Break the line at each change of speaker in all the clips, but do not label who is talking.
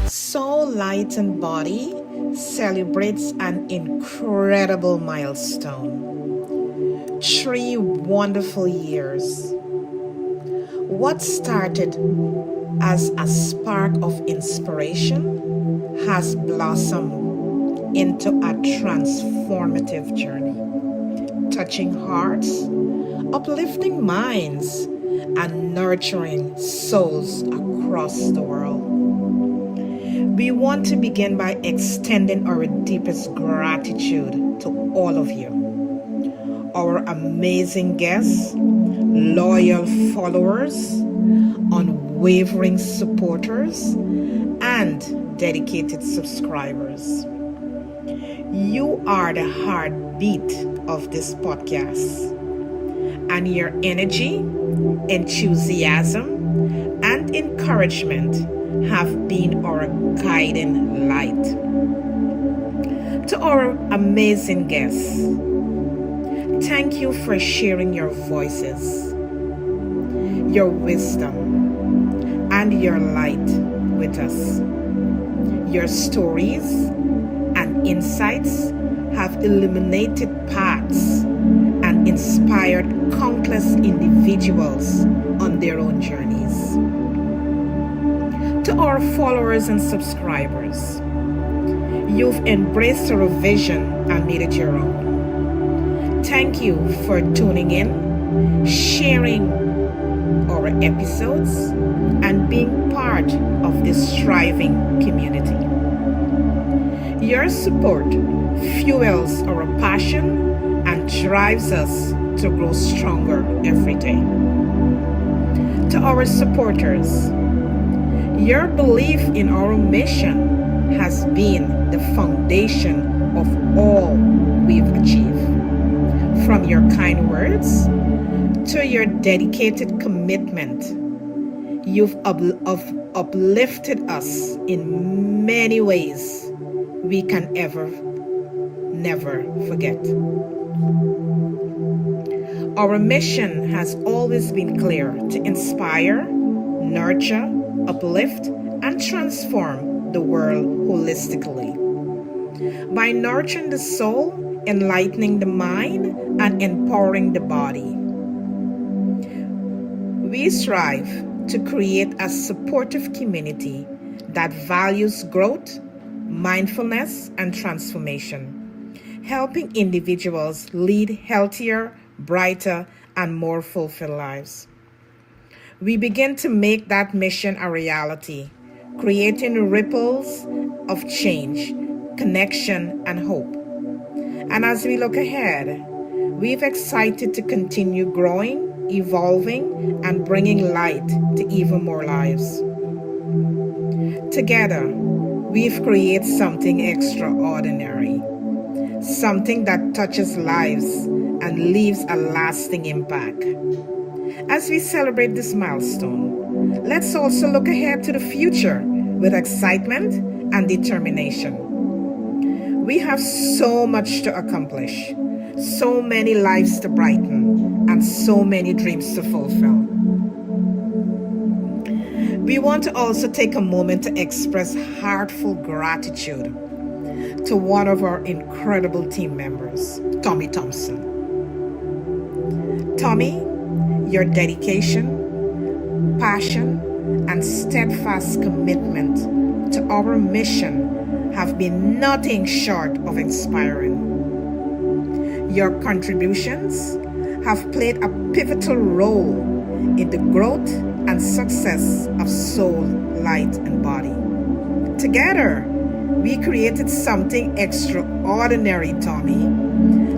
Soul, Light and Body celebrates an incredible milestone. 3 wonderful years. What started as a spark of inspiration has blossomed into a transformative journey, touching hearts, uplifting minds, and nurturing souls across the world. We want to begin by extending our deepest gratitude to all of you, our amazing guests, loyal followers, unwavering supporters, and dedicated subscribers. You are the heartbeat of this podcast, and your energy, enthusiasm, and encouragement have been our guiding light. To our amazing guests, thank you for sharing your voices, your wisdom, and your light with us. Your stories and insights have illuminated paths and inspired countless individuals on their own journeys. To our followers and subscribers, you've embraced our vision and made it your own. Thank you for tuning in, sharing our episodes, and being part of this thriving community. Your support fuels our passion and drives us to grow stronger every day. To our supporters, your belief in our mission has been the foundation of all we've achieved. From your kind words to your dedicated commitment, you've uplifted us in many ways we can never forget. Our mission has always been clear: to inspire, nurture, uplift, and transform the world holistically. By nurturing the soul, enlightening the mind, and empowering the body, we strive to create a supportive community that values growth, mindfulness, and transformation, helping individuals lead healthier, brighter, and more fulfilled lives. We begin to make that mission a reality, creating ripples of change, connection, and hope. And as we look ahead, we're excited to continue growing, evolving, and bringing light to even more lives. Together, we've created something extraordinary, something that touches lives and leaves a lasting impact. As we celebrate this milestone, let's also look ahead to the future with excitement and determination. We have so much to accomplish, so many lives to brighten, and so many dreams to fulfill. We want to also take a moment to express heartfelt gratitude to one of our incredible team members, Tommy Thompson. Tommy, your dedication, passion, and steadfast commitment to our mission have been nothing short of inspiring. Your contributions have played a pivotal role in the growth and success of Soul, Light, and Body. Together, we created something extraordinary, Tommy.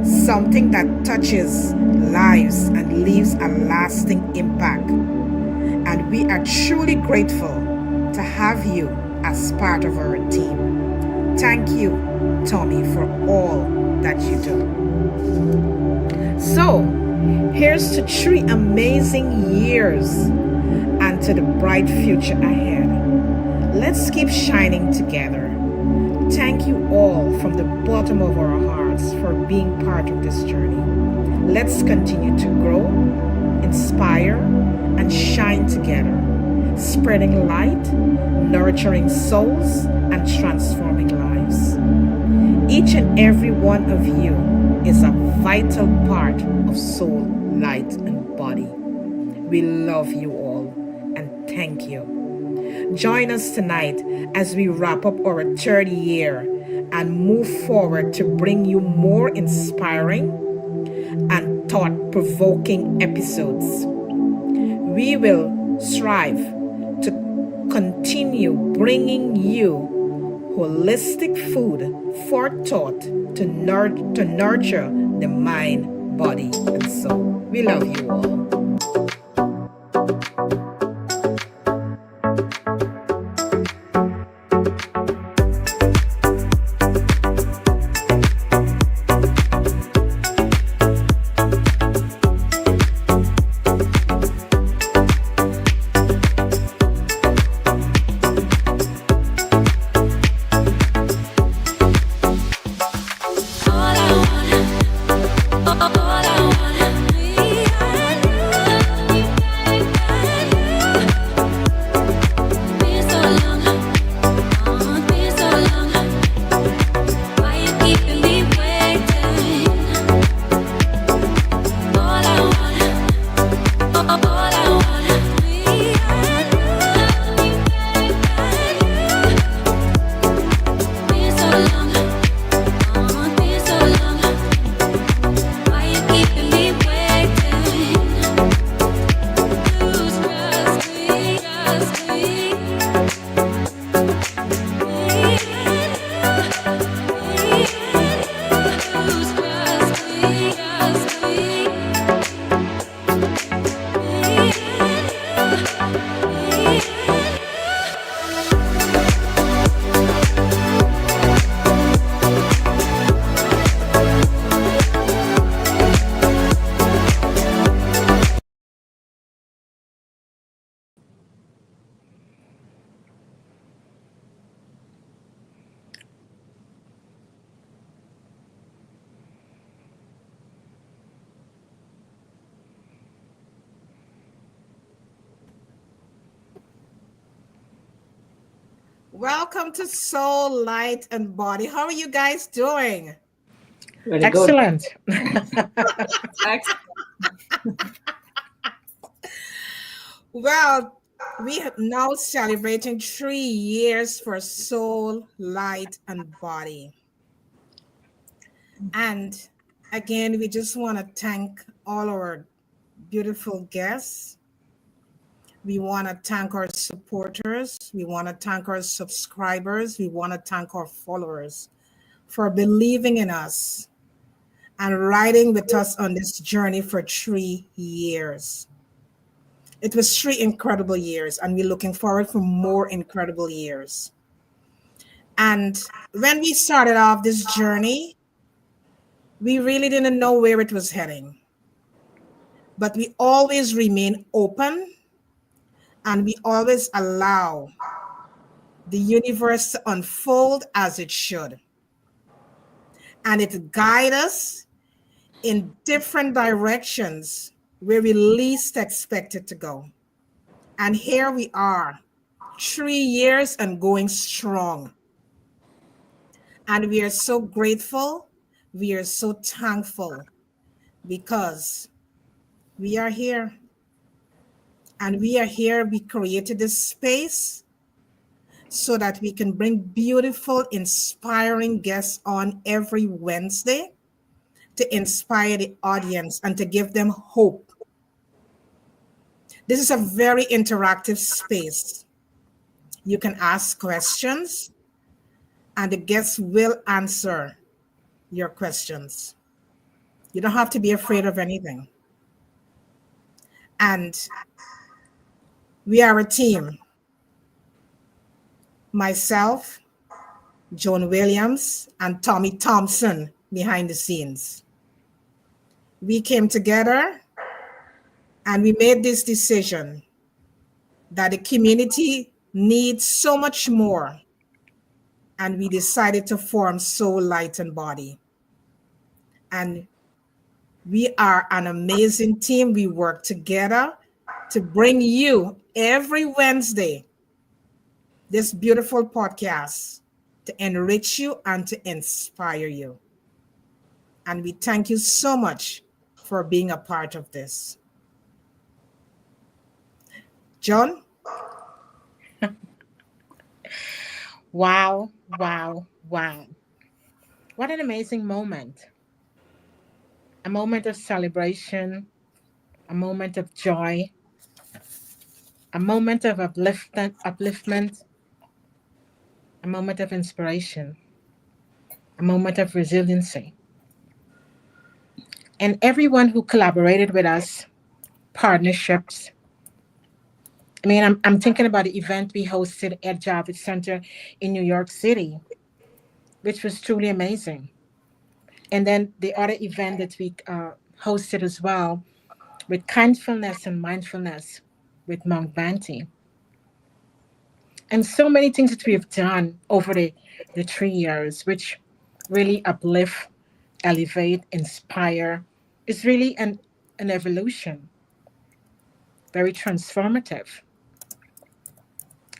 Something that touches lives and leaves a lasting impact. And we are truly grateful to have you as part of our team. Thank you, Tommy, for all that you do. So, here's to 3 amazing years and to the bright future ahead. Let's keep shining together. Thank you all from the bottom of our hearts for being part of this journey. Let's continue to grow, inspire, and shine together. spreading light, nurturing souls, and transforming lives. Each and every one of you is a vital part of soul, light, and body. We love you all and thank you. Join us tonight as we wrap up our third year and move forward to bring you more inspiring and thought provoking episodes. We will strive to continue bringing you holistic food for thought to nurture the mind, body, and soul. We love you all. Welcome to Soul, Light, and Body. How are you guys doing?
Very
Excellent.
Excellent.
Well, we are now celebrating 3 years for Soul, Light, and Body. And again, we just want to thank all our beautiful guests. We want to thank our supporters. We want to thank our subscribers. We want to thank our followers for believing in us and riding with us on this journey for 3 years. It was 3 incredible years, and we're looking forward for more incredible years. And when we started off this journey, we really didn't know where it was heading. But we always remain open, and we always allow the universe to unfold as it should. And it guides us in different directions where we least expect it to go. And here we are, 3 years and going strong. And we are so grateful. We are so thankful because we are here. And we are here. We created this space so that we can bring beautiful, inspiring guests on every Wednesday to inspire the audience and to give them hope. This is a very interactive space. You can ask questions, and the guests will answer your questions. You don't have to be afraid of anything. And we are a team. Myself, Joan Williams, and Tommy Thompson behind the scenes. We came together and we made this decision that the community needs so much more. And we decided to form Soul, Light, and Body. And we are an amazing team. We work together to bring you every Wednesday this beautiful podcast to enrich you and to inspire you. And we thank you so much for being a part of this. John?
Wow, wow, wow. What an amazing moment. A moment of celebration, a moment of joy, a moment of upliftment, a moment of inspiration, a moment of resiliency. And everyone who collaborated with us, partnerships. I mean, I'm thinking about the event we hosted at Javits Center in New York City, which was truly amazing. And then the other event that we hosted as well with kindfulness and mindfulness with Monk Banty. And so many things that we've done over the 3 years, which really uplift, elevate, inspire. It's really an evolution, very transformative,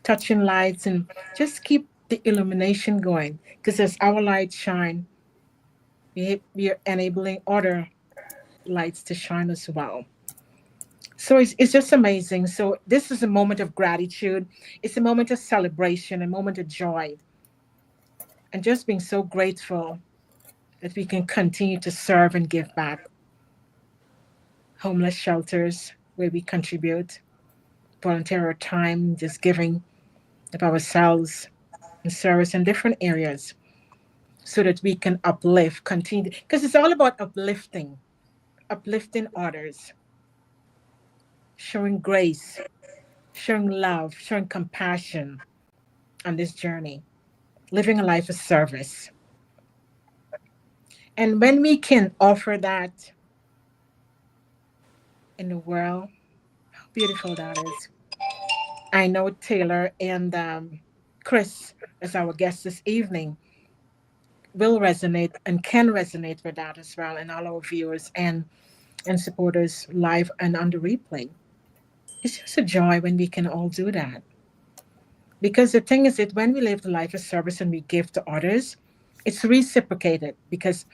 touching lights and just keep the illumination going. Because as our lights shine, we are enabling other lights to shine as well. So it's just amazing. So this is a moment of gratitude. It's a moment of celebration, a moment of joy, and just being so grateful that we can continue to serve and give back. Homeless shelters where we contribute, volunteer our time, just giving of ourselves and service in different areas so that we can uplift, continue. Because it's all about uplifting, uplifting others, showing grace, showing love, showing compassion on this journey, living a life of service. And when we can offer that in the world, how beautiful that is. I know Taylor and Chris, as our guests this evening, will resonate and can resonate with that as well, and all our viewers and supporters live and on the replay. It's just a joy when we can all do that. Because the thing is that when we live the life of service and we give to others, it's reciprocated because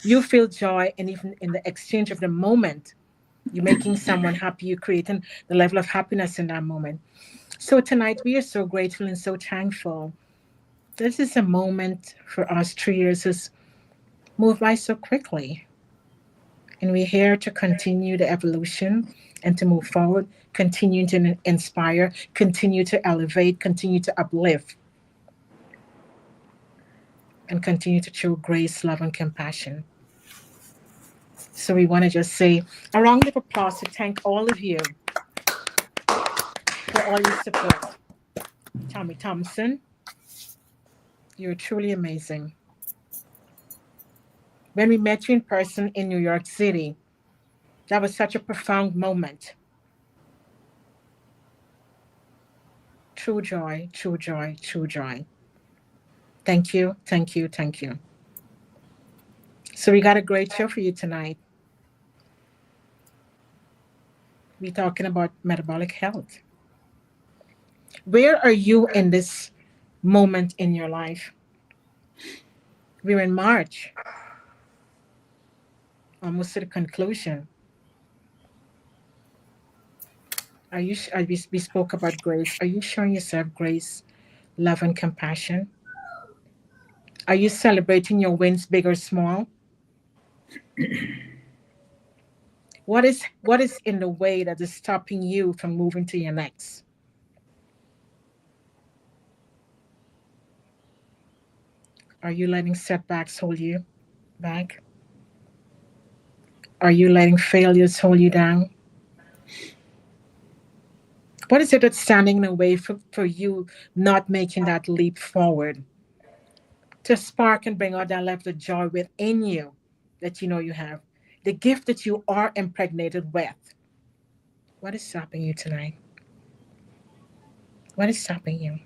you feel joy, and even in the exchange of the moment, you're making someone happy, you're creating the level of happiness in that moment. So tonight we are so grateful and so thankful. This is a moment for us. 3 years has moved by so quickly. And we're here to continue the evolution and to move forward, continue to inspire, continue to elevate, continue to uplift, and continue to show grace, love, and compassion. So we want to just say a round of applause to thank all of you for all your support. Tommy Thompson, you're truly amazing. When we met you in person in New York City, that was such a profound moment. True joy, true joy, true joy. Thank you, thank you, thank you. So we got a great show for you tonight. We're talking about metabolic health. Where are you in this moment in your life? We're in March, almost to the conclusion. We spoke about grace. Are you showing yourself grace, love, and compassion? Are you celebrating your wins, big or small? What is in the way that is stopping you from moving to your next? Are you letting setbacks hold you back? Are you letting failures hold you down? What is it that's standing in the way for you not making that leap forward to spark and bring out that level of joy within you that you know you have? The gift that you are impregnated with. What is stopping you tonight? What is stopping you?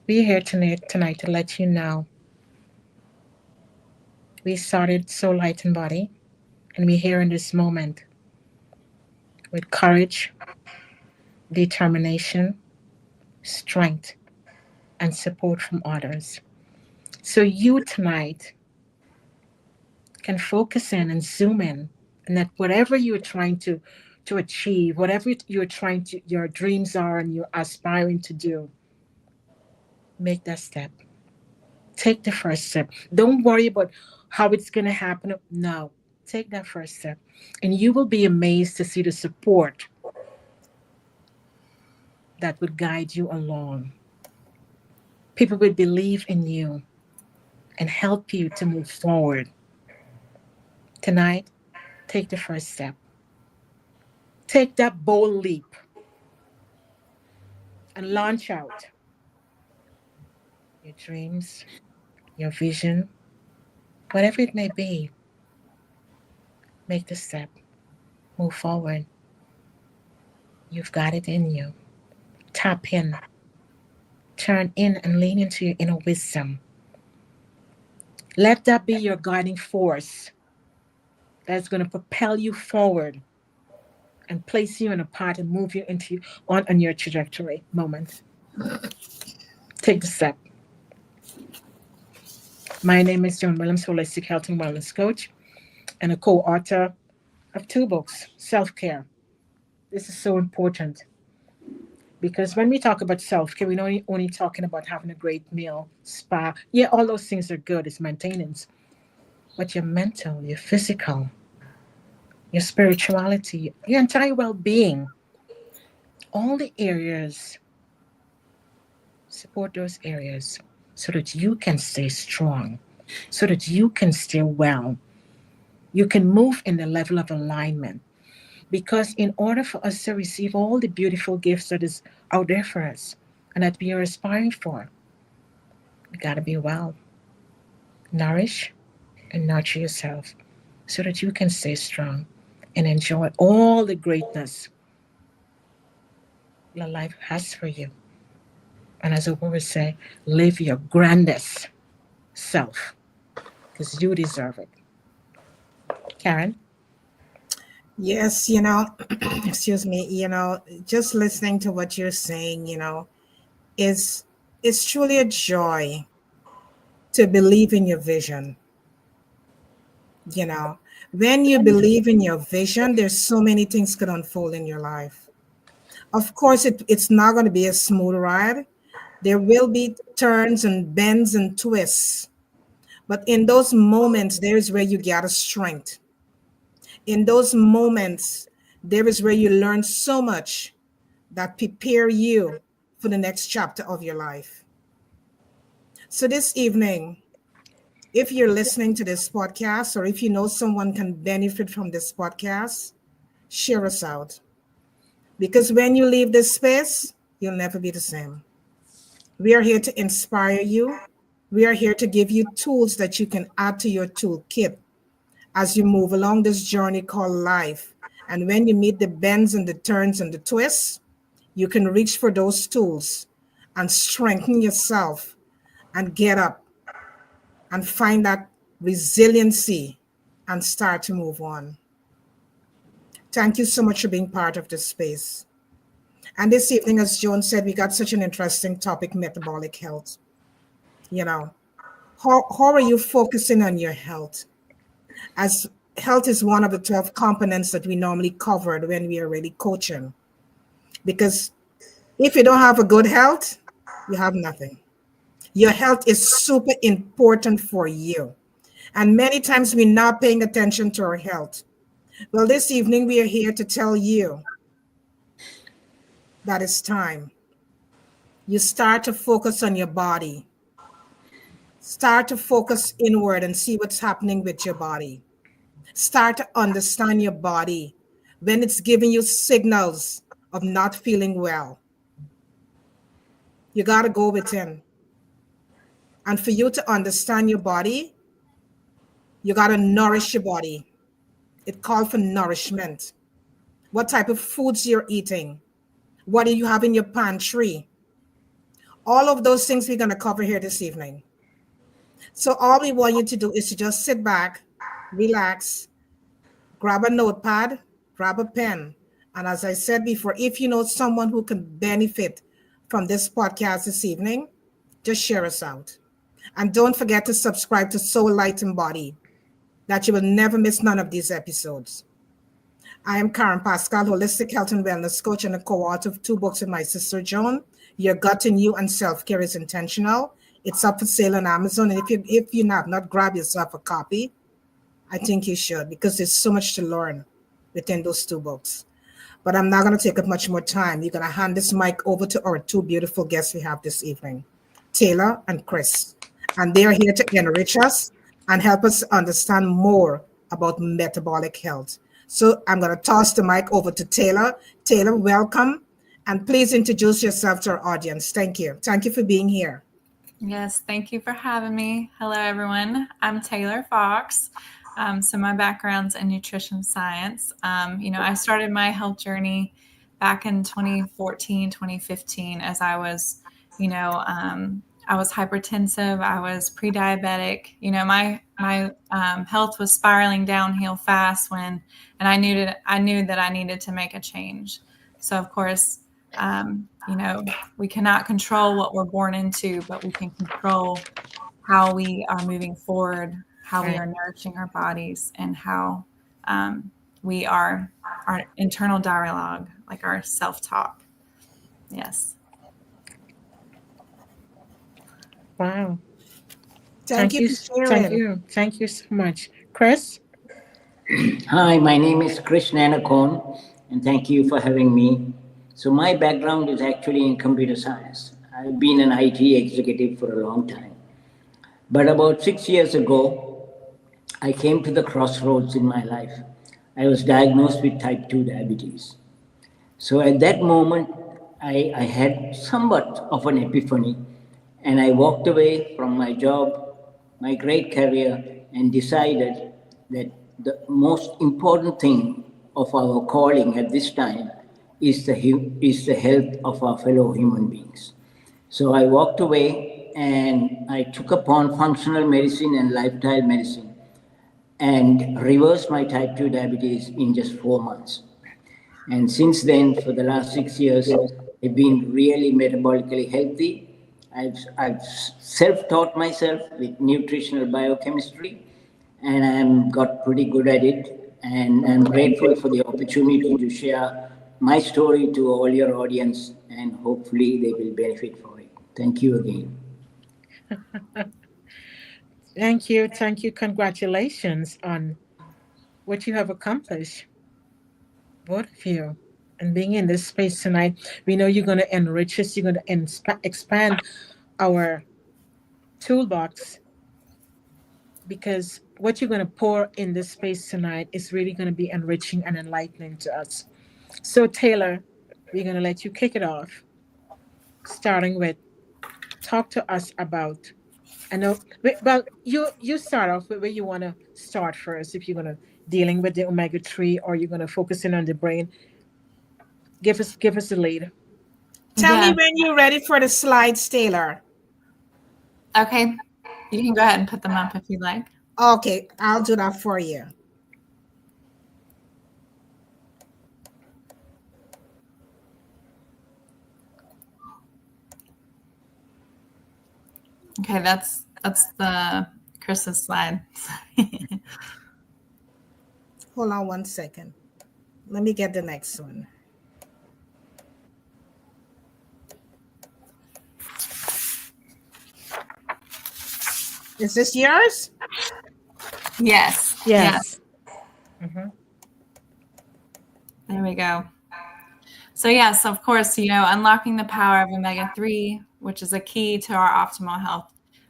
We're here tonight to let you know we started so light in body, and we're here in this moment with courage, determination, strength, and support from others. So you tonight can focus in and zoom in, and that whatever you're trying to achieve, whatever you're trying to your dreams are and you're aspiring to do, make that step. Take the first step. Don't worry about how it's going to happen. No, take that first step. And you will be amazed to see the support that would guide you along. People would believe in you and help you to move forward. Tonight, take the first step. Take that bold leap and launch out your dreams, your vision, whatever it may be. Make the step. Move forward. You've got it in you. Tap in. Turn in and lean into your inner wisdom. Let that be your guiding force that's going to propel you forward and place you in a path and move you into on your trajectory moment. Take the step. My name is Joan Williams, holistic health and wellness coach, and a co-author of 2 books, Self-Care. This is so important because when we talk about self-care, we're not only talking about having a great meal, spa. Yeah, all those things are good. It's maintenance. But your mental, your physical, your spirituality, your entire well-being, all the areas, support those areas so that you can stay strong, so that you can stay well. You can move in the level of alignment. Because in order for us to receive all the beautiful gifts that is out there for us and that we are aspiring for, we got to be well. Nourish and nurture yourself so that you can stay strong and enjoy all the greatness your life has for you. And as I always say, live your grandest self because you deserve it. Karen?
Yes, excuse me, just listening to what you're saying, is it's truly a joy to believe in your vision. You know, when you believe in your vision, there's so many things could unfold in your life. Of course, it's not going to be a smooth ride. There will be turns and bends and twists. But in those moments, there is where you gather strength. In those moments, there is where you learn so much that prepare you for the next chapter of your life. So this evening, if you're listening to this podcast or if you know someone can benefit from this podcast, share us out. Because when you leave this space, you'll never be the same. We are here to inspire you. We are here to give you tools that you can add to your toolkit as you move along this journey called life. And when you meet the bends and the turns and the twists, you can reach for those tools and strengthen yourself and get up and find that resiliency and start to move on. Thank you so much for being part of this space. And this evening, as Joan said, we got such an interesting topic, metabolic health. You know, how are you focusing on your health? As health is one of the 12 components that we normally covered when we are really coaching. Because if you don't have a good health, you have nothing. Your health is super important for you. And many times we're not paying attention to our health. Well, this evening we are here to tell you that it's time. You start to focus on your body. Start to focus inward and see what's happening with your body. Start to understand your body when it's giving you signals of not feeling well. You got to go within. And for you to understand your body, you got to nourish your body. It calls for nourishment. What type of foods you're eating? What do you have in your pantry? All of those things we're going to cover here this evening. So all we want you to do is to just sit back, relax, grab a notepad, grab a pen, And as I said before, if you know someone who can benefit from this podcast this evening, just share us out. And don't forget to subscribe to Soul Light and Body, that you will never miss none of these episodes. I am Karen Pascal, holistic health and wellness coach and a co-author of 2 books with my sister Joan. Your Gut in You and Self-Care is Intentional. It's up for sale on Amazon. And if you have not grabbed yourself a copy, I think you should, because there's so much to learn within those 2 books. But I'm not going to take up much more time. You're going to hand this mic over to our 2 beautiful guests we have this evening, Taylor and Chris. And they are here to enrich us and help us understand more about metabolic health. So I'm going to toss the mic over to Taylor. Taylor, welcome. And please introduce yourself to our audience. Thank you. Thank you for being here.
Yes, thank you for having me. Hello, everyone. I'm Taylor Fox. So my background's in nutrition science. I started my health journey back in 2014, 2015, as I was, I was hypertensive. I was pre-diabetic. My health was spiraling downhill fast and I knew that I needed to make a change. So of course, we cannot control what we're born into, but we can control how we are moving forward, how we are nourishing our bodies, and how we are our internal dialogue, like our self-talk. Yes.
Wow.
Thank you for sharing.
Thank you so much. Chris?
Hi, my name is Gnanakone, and thank you for having me. So my background is actually in computer science. I've been an IT executive for a long time. But about 6 years ago, I came to the crossroads in my life. I was diagnosed with type 2 diabetes. So at that moment, I had somewhat of an epiphany, and I walked away from my job, my great career, and decided that the most important thing of our calling at this time is the health of our fellow human beings. So I walked away and I took upon functional medicine and lifestyle medicine and reversed my type 2 diabetes in just 4 months. And since then, for the last 6 years, I've been really metabolically healthy. I've self-taught myself with nutritional biochemistry, and I've got pretty good at it. And I'm grateful for the opportunity to share my story to all your audience, and hopefully they will benefit from it. Thank you again.
Thank you. Congratulations on what you have accomplished, both of you, and being in this space tonight. We know you're going to enrich us. You're going to expand our toolbox, because what you're going to pour in this space tonight is really going to be enriching and enlightening to us. So, Taylor, we're going to let you kick it off, starting with talk to us about. I know, well, you start off with where you want to start first. If you're going to dealing with the omega-3 or you're going to focus in on the brain, give us the lead.
Tell me when you're ready for the slides, Taylor.
Okay. You can go ahead and put them up if you'd like.
Okay, I'll do that for you.
Okay, that's the Chris's slide.
Hold on 1 second. Let me get the next one. Is this yours?
Yes.
Mm-hmm.
There we go. So yes, of course, unlocking the power of omega-3, which is a key to our optimal health.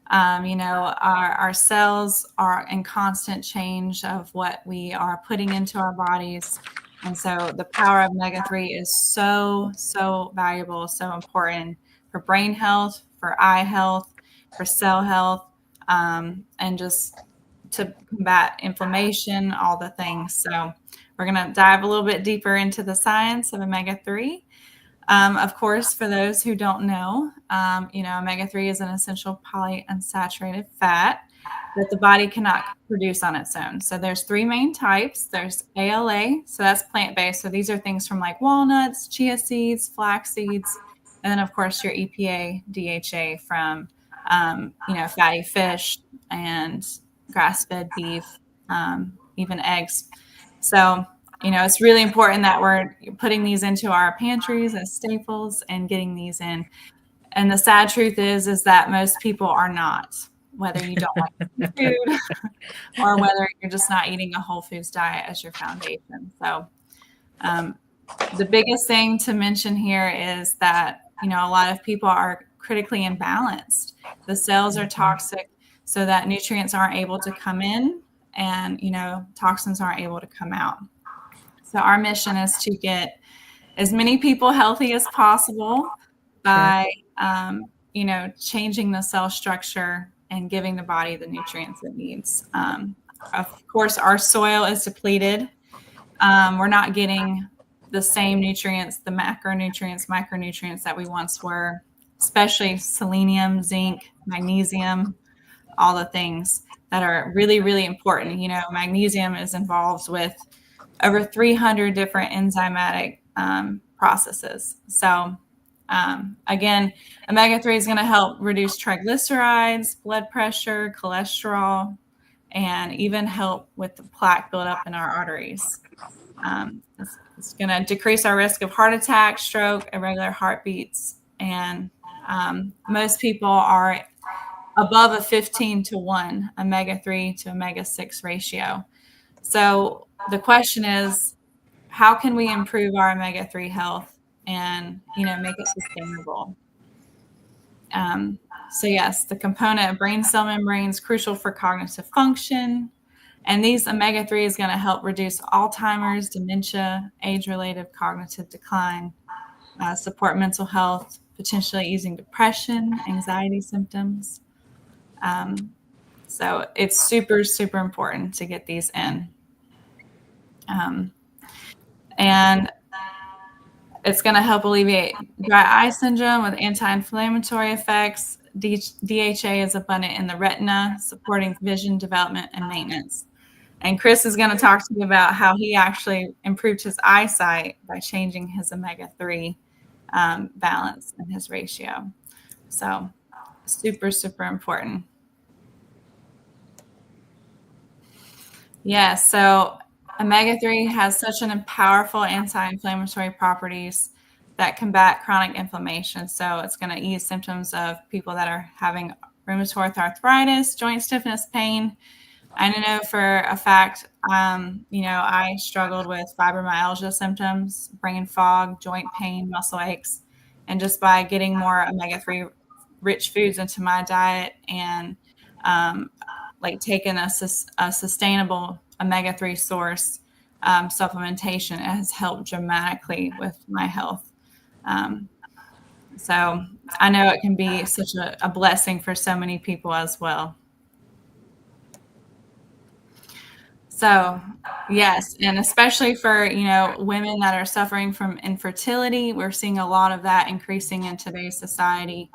Our cells are in constant change of what we are putting into our bodies. And so the power of omega-3 is so, so valuable, so important for brain health, for eye health, for cell health, and just to combat inflammation, all the things. So we're going to dive a little bit deeper into the science of omega-3. Of course, for those who don't know, omega-3 is an essential polyunsaturated fat. that the body cannot produce on its own. So there's 3 main types. There's ALA, so that's plant-based. So these are things from like walnuts, chia seeds, flax seeds, and then of course your EPA, DHA from fatty fish and grass-fed beef, even eggs. So it's really important that we're putting these into our pantries as staples and getting these in. And the sad truth is that most people are not, whether you don't like food or whether you're just not eating a whole foods diet as your foundation. So the biggest thing to mention here is that, a lot of people are critically imbalanced. The cells are toxic so that nutrients aren't able to come in and, toxins aren't able to come out. So our mission is to get as many people healthy as possible by, changing the cell structure and giving the body the nutrients it needs. Of course, our soil is depleted. We're not getting the same nutrients, the macronutrients, micronutrients that we once were, especially selenium, zinc, magnesium, all the things that are really, really important. Magnesium is involved with over 300 different enzymatic processes. So again, omega-3 is going to help reduce triglycerides, blood pressure, cholesterol, and even help with the plaque buildup in our arteries. It's going to decrease our risk of heart attack, stroke, irregular heartbeats, and most people are above a 15-to-1 omega-3 to omega-6 ratio. So the question is, how can we improve our omega-3 health and, make it sustainable? So yes, the component of brain cell membrane is crucial for cognitive function. And these omega-3 is going to help reduce Alzheimer's, dementia, age-related cognitive decline, support mental health, potentially easing depression, anxiety symptoms. So it's super, super important to get these in. And it's going to help alleviate dry eye syndrome with anti-inflammatory effects. DHA is abundant in the retina, supporting vision development and maintenance. And Chris is going to talk to you about how he actually improved his eyesight by changing his omega-3 balance and his ratio. So super, super important. Yeah, so omega-3 has such an powerful anti-inflammatory properties that combat chronic inflammation. So it's going to ease symptoms of people that are having rheumatoid arthritis, joint stiffness, pain. I know for a fact, I struggled with fibromyalgia symptoms, brain fog, joint pain, muscle aches. And just by getting more omega-3 rich foods into my diet and taking a sustainable omega-3 source supplementation, it has helped dramatically with my health. So I know it can be such a blessing for so many people as well. So yes, and especially for, women that are suffering from infertility, we're seeing a lot of that increasing in today's society.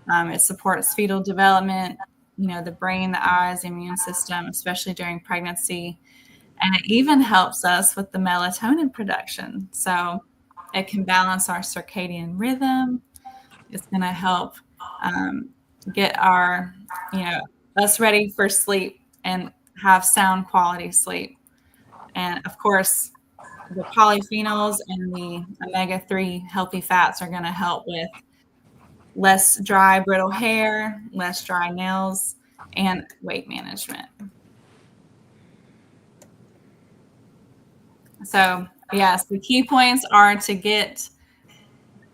It supports fetal development, the brain, the eyes, the immune system, especially during pregnancy. And it even helps us with the melatonin production. So it can balance our circadian rhythm. It's going to help get our, us ready for sleep and have sound quality sleep. And of course, the polyphenols and the omega-3 healthy fats are going to help with less dry, brittle hair, less dry nails, and weight management. So yes, the key points are to get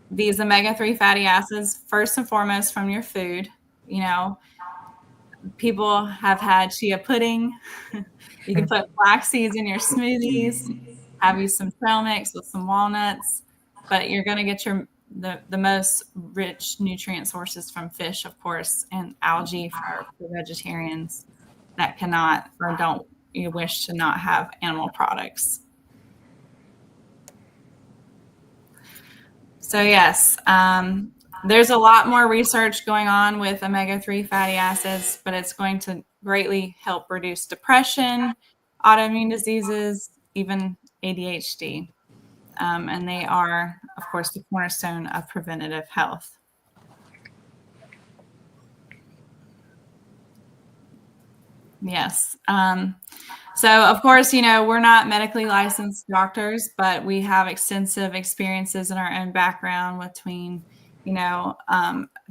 these omega-3 fatty acids first and foremost from your food. People have had chia pudding. You can put flax seeds in your smoothies, have you some trail mix with some walnuts, but you're going to get the most rich nutrient sources from fish, of course, and algae for vegetarians that cannot or don't wish to not have animal products. So yes, There's a lot more research going on with omega-3 fatty acids, but it's going to greatly help reduce depression, autoimmune diseases, even ADHD. And they are, of course, the cornerstone of preventative health. Yes. So, of course, we're not medically licensed doctors, but we have extensive experiences in our own background between,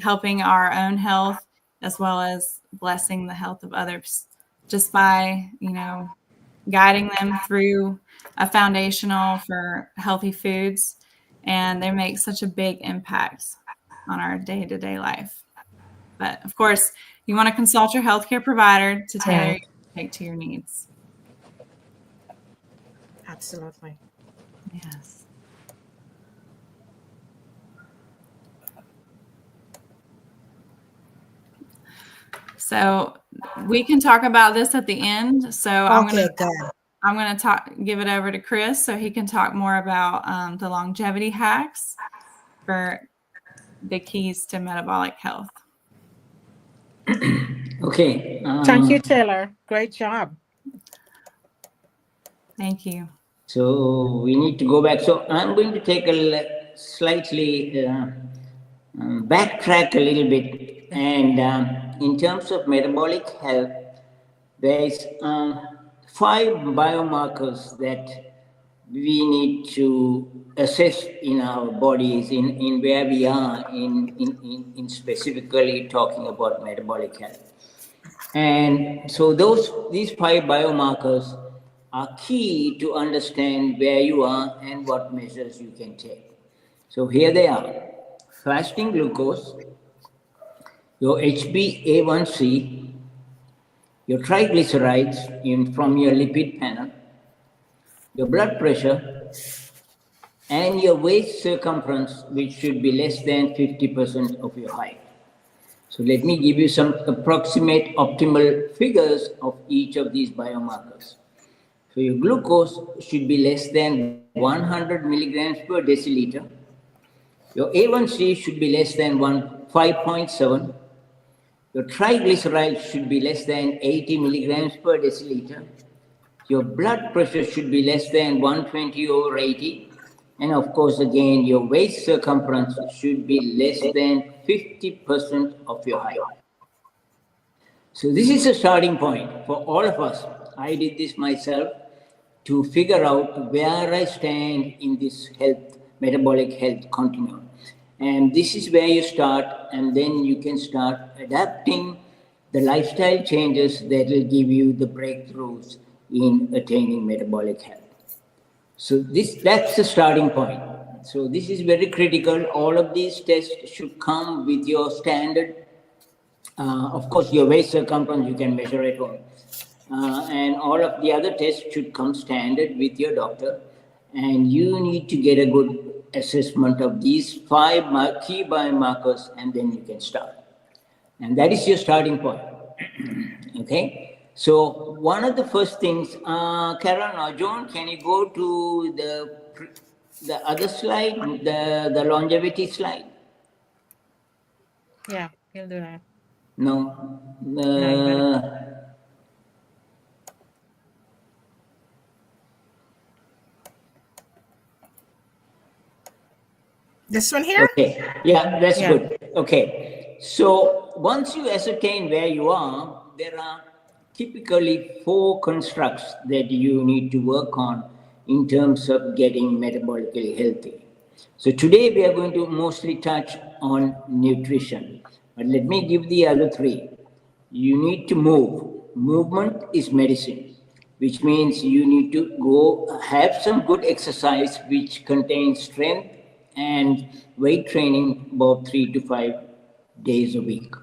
helping our own health as well as blessing the health of others just by, guiding them through a foundational for healthy foods. And they make such a big impact on our day-to-day life. But, of course, you want to consult your healthcare provider to tailor your intake to your needs.
Absolutely.
Yes. So we can talk about this at the end. So I'm going to give it over to Chris so he can talk more about the longevity hacks for the keys to metabolic health.
Okay.
Thank you, Taylor. Great job.
Thank you.
So we need to go back. So I'm going to take a slightly backtrack a little bit. And in terms of metabolic health, there's 5 biomarkers that we need to assess in our bodies, in where we are, in specifically talking about metabolic health. And so these 5 biomarkers are key to understand where you are and what measures you can take. So here they are: fasting glucose, your HbA1c, your triglycerides from your lipid panel, your blood pressure, and your waist circumference, which should be less than 50% of your height. So let me give you some approximate optimal figures of each of these biomarkers. So your glucose should be less than 100 milligrams per deciliter. Your A1C should be less than 5.7. Your triglycerides should be less than 80 milligrams per deciliter. Your blood pressure should be less than 120 over 80. And of course, again, your waist circumference should be less than 50% of your height. So this is a starting point for all of us. I did this myself to figure out where I stand in this metabolic health continuum. And this is where you start, and then you can start adapting the lifestyle changes that will give you the breakthroughs in attaining metabolic health. So that's the starting point. So this is very critical. All of these tests should come with your standard. Of course, your waist circumference you can measure at home. And all of the other tests should come standard with your doctor. And you need to get a good assessment of these 5 key biomarkers, and then you can start. And that is your starting point. Okay? So one of the first things, Karen or John, can you go to the other slide, the longevity slide?
Yeah, he'll do that.
No.
This one here?
Okay. Yeah, that's good. Okay. So once you ascertain where you are, there are typically 4 constructs that you need to work on in terms of getting metabolically healthy. So today we are going to mostly touch on nutrition, but let me give the other 3. You need to move. Movement is medicine, which means you need to go have some good exercise which contains strength and weight training about 3 to 5 days a week.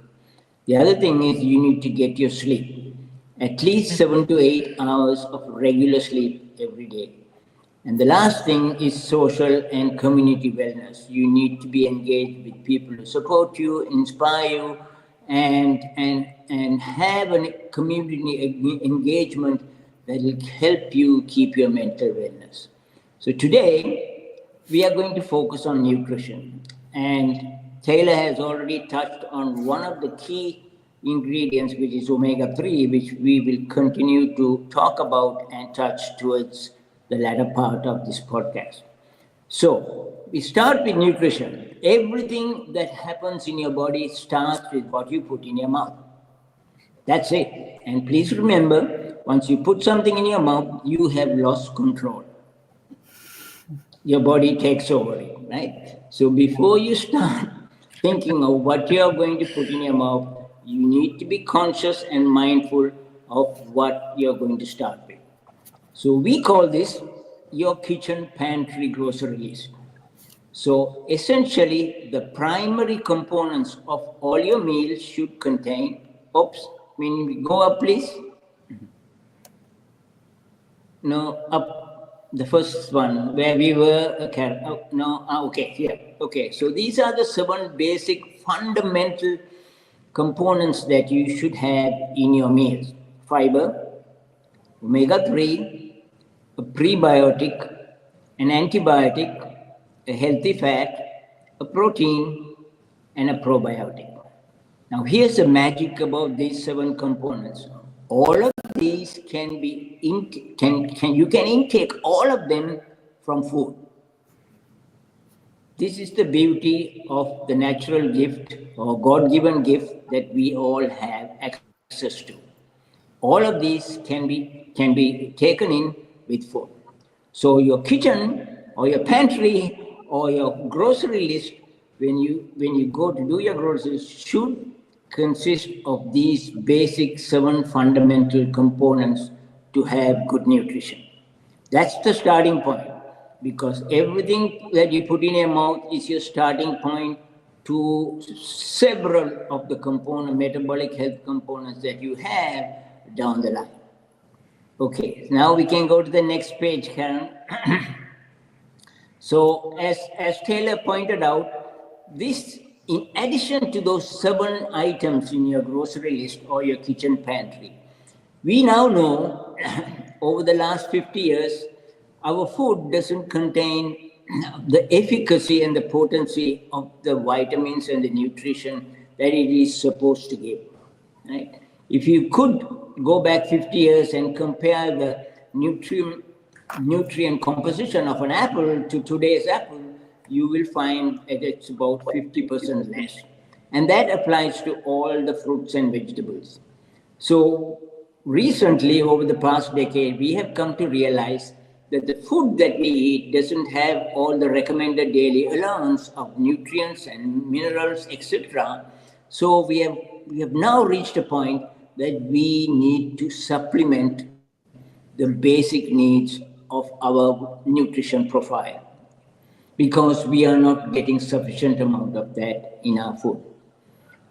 The other thing is you need to get your sleep, at least 7 to 8 hours of regular sleep every day. And the last thing is social and community wellness. You need to be engaged with people who support you, inspire you, and have a community engagement that will help you keep your mental wellness. So today, we are going to focus on nutrition. And Taylor has already touched on one of the key ingredients, which is omega-3, which we will continue to talk about and touch towards the latter part of this podcast. So, we start with nutrition. Everything that happens in your body starts with what you put in your mouth. That's it. And please remember, once you put something in your mouth, you have lost control. Your body takes over it, right? So before you start thinking of what you are going to put in your mouth, you need to be conscious and mindful of what you're going to start with. So we call this your kitchen pantry grocery list. So essentially, the primary components of all your meals should contain, go up please. No, up the first one where we were, here. Okay, so these are the 7 basic fundamental components that you should have in your meals. Fiber, omega-3, a prebiotic, an antibiotic, a healthy fat, a protein, and a probiotic. Now here's the magic about these 7 components. All of these can be you can intake all of them from food. This is the beauty of the natural gift or God-given gift that we all have access to. All of these can be taken in with food. So your kitchen or your pantry or your grocery list, when you go to do your groceries, should consist of these basic 7 fundamental components to have good nutrition. That's the starting point, because everything that you put in your mouth is your starting point to several of the metabolic health components that you have down the line. Okay, now we can go to the next page, Karen. So as Taylor pointed out, this, in addition to those 7 items in your grocery list or your kitchen pantry, we now know over the last 50 years, our food doesn't contain the efficacy and the potency of the vitamins and the nutrition that it is supposed to give. Right? If you could go back 50 years and compare the nutrient composition of an apple to today's apple, you will find that it's about 50% less. And that applies to all the fruits and vegetables. So recently, over the past decade, we have come to realize that the food that we eat doesn't have all the recommended daily allowance of nutrients and minerals, etc. So we have now reached a point that we need to supplement the basic needs of our nutrition profile, because we are not getting sufficient amount of that in our food.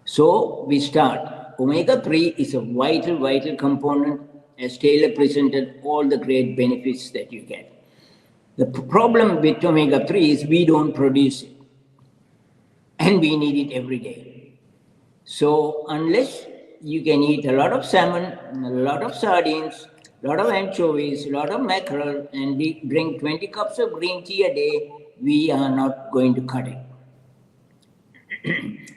So we start. Omega-3 is a vital component, as Taylor presented all the great benefits that you get. The problem with omega-3 is we don't produce it, and we need it every day. So unless you can eat a lot of salmon, a lot of sardines, a lot of anchovies, a lot of mackerel, and drink 20 cups of green tea a day, we are not going to cut it.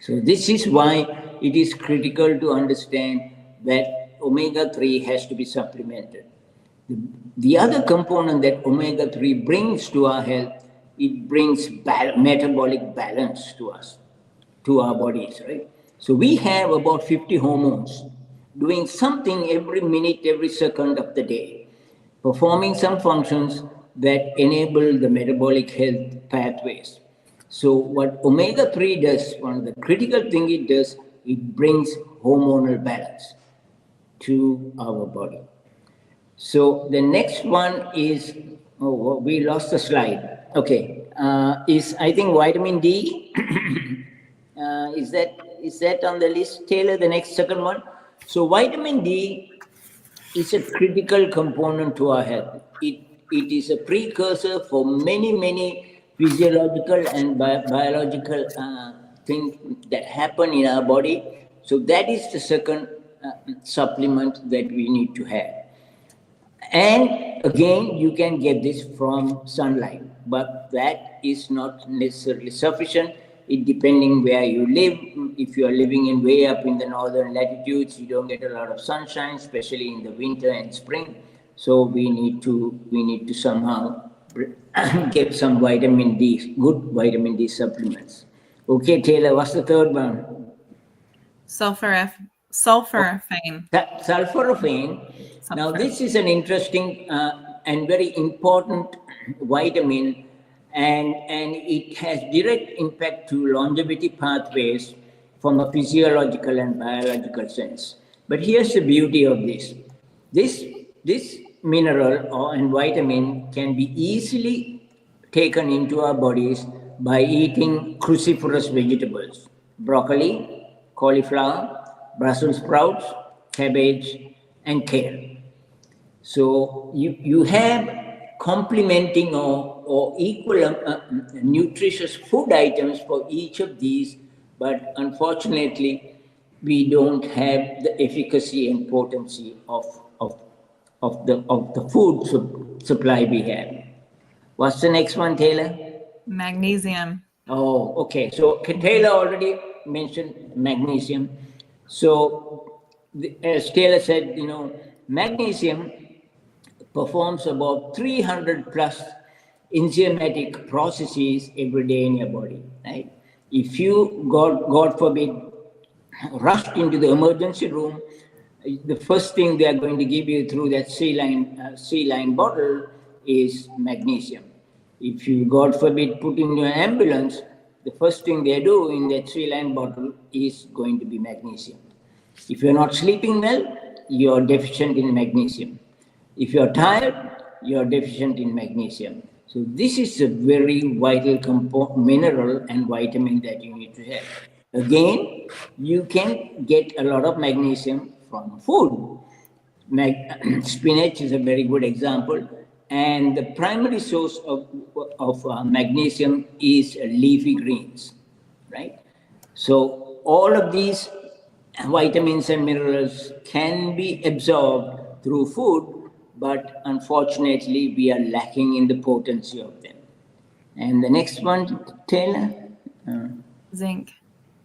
So this is why it is critical to understand that omega-3 has to be supplemented. The other component that omega-3 brings to our health, it brings metabolic balance to us, to our bodies, right? So we have about 50 hormones doing something every minute, every second of the day, performing some functions that enable the metabolic health pathways. So what omega-3 does, one of the critical things it does, it brings hormonal balance to our body. So the next one is, we lost the slide. Okay, is I think vitamin D. Is that on the list, Taylor? The next second one. So vitamin D is a critical component to our health. It is a precursor for many physiological and biological things that happen in our body. So that is the second supplement that we need to have. And again, you can get this from sunlight, but that is not necessarily sufficient. it depending where you live. If you are living in way up in the northern latitudes, you don't get a lot of sunshine, especially in the winter and spring. So we need to somehow get some vitamin D, good vitamin D supplements. Okay, Taylor, what's the third one?
Sulforaphane.
Sulforaphane. Now, this is an interesting and very important vitamin, and it has direct impact to longevity pathways from a physiological and biological sense. But here's the beauty of this. This mineral and vitamin can be easily taken into our bodies by eating cruciferous vegetables: broccoli, cauliflower, Brussels sprouts, cabbage, and kale. So you have complementing or equal nutritious food items for each of these, but unfortunately, we don't have the efficacy and potency of the food supply we have. What's the next one, Taylor?
Magnesium.
Oh, okay. So Taylor already mentioned magnesium. So as Taylor said, magnesium performs about 300 plus enzymatic processes every day in your body, right? If you, God forbid, rushed into the emergency room, the first thing they are going to give you through that saline bottle is magnesium. If you, God forbid, put in your ambulance, the first thing they do in that saline bottle is going to be magnesium. If you're not sleeping well, you're deficient in magnesium. If you're tired, you're deficient in magnesium. So this is a very vital mineral and vitamin that you need to have. Again, you can get a lot of magnesium from food. Spinach is a very good example. And the primary source of magnesium is leafy greens, right? So all of these vitamins and minerals can be absorbed through food, but unfortunately we are lacking in the potency of them. And the next one, Taylor?
Zinc.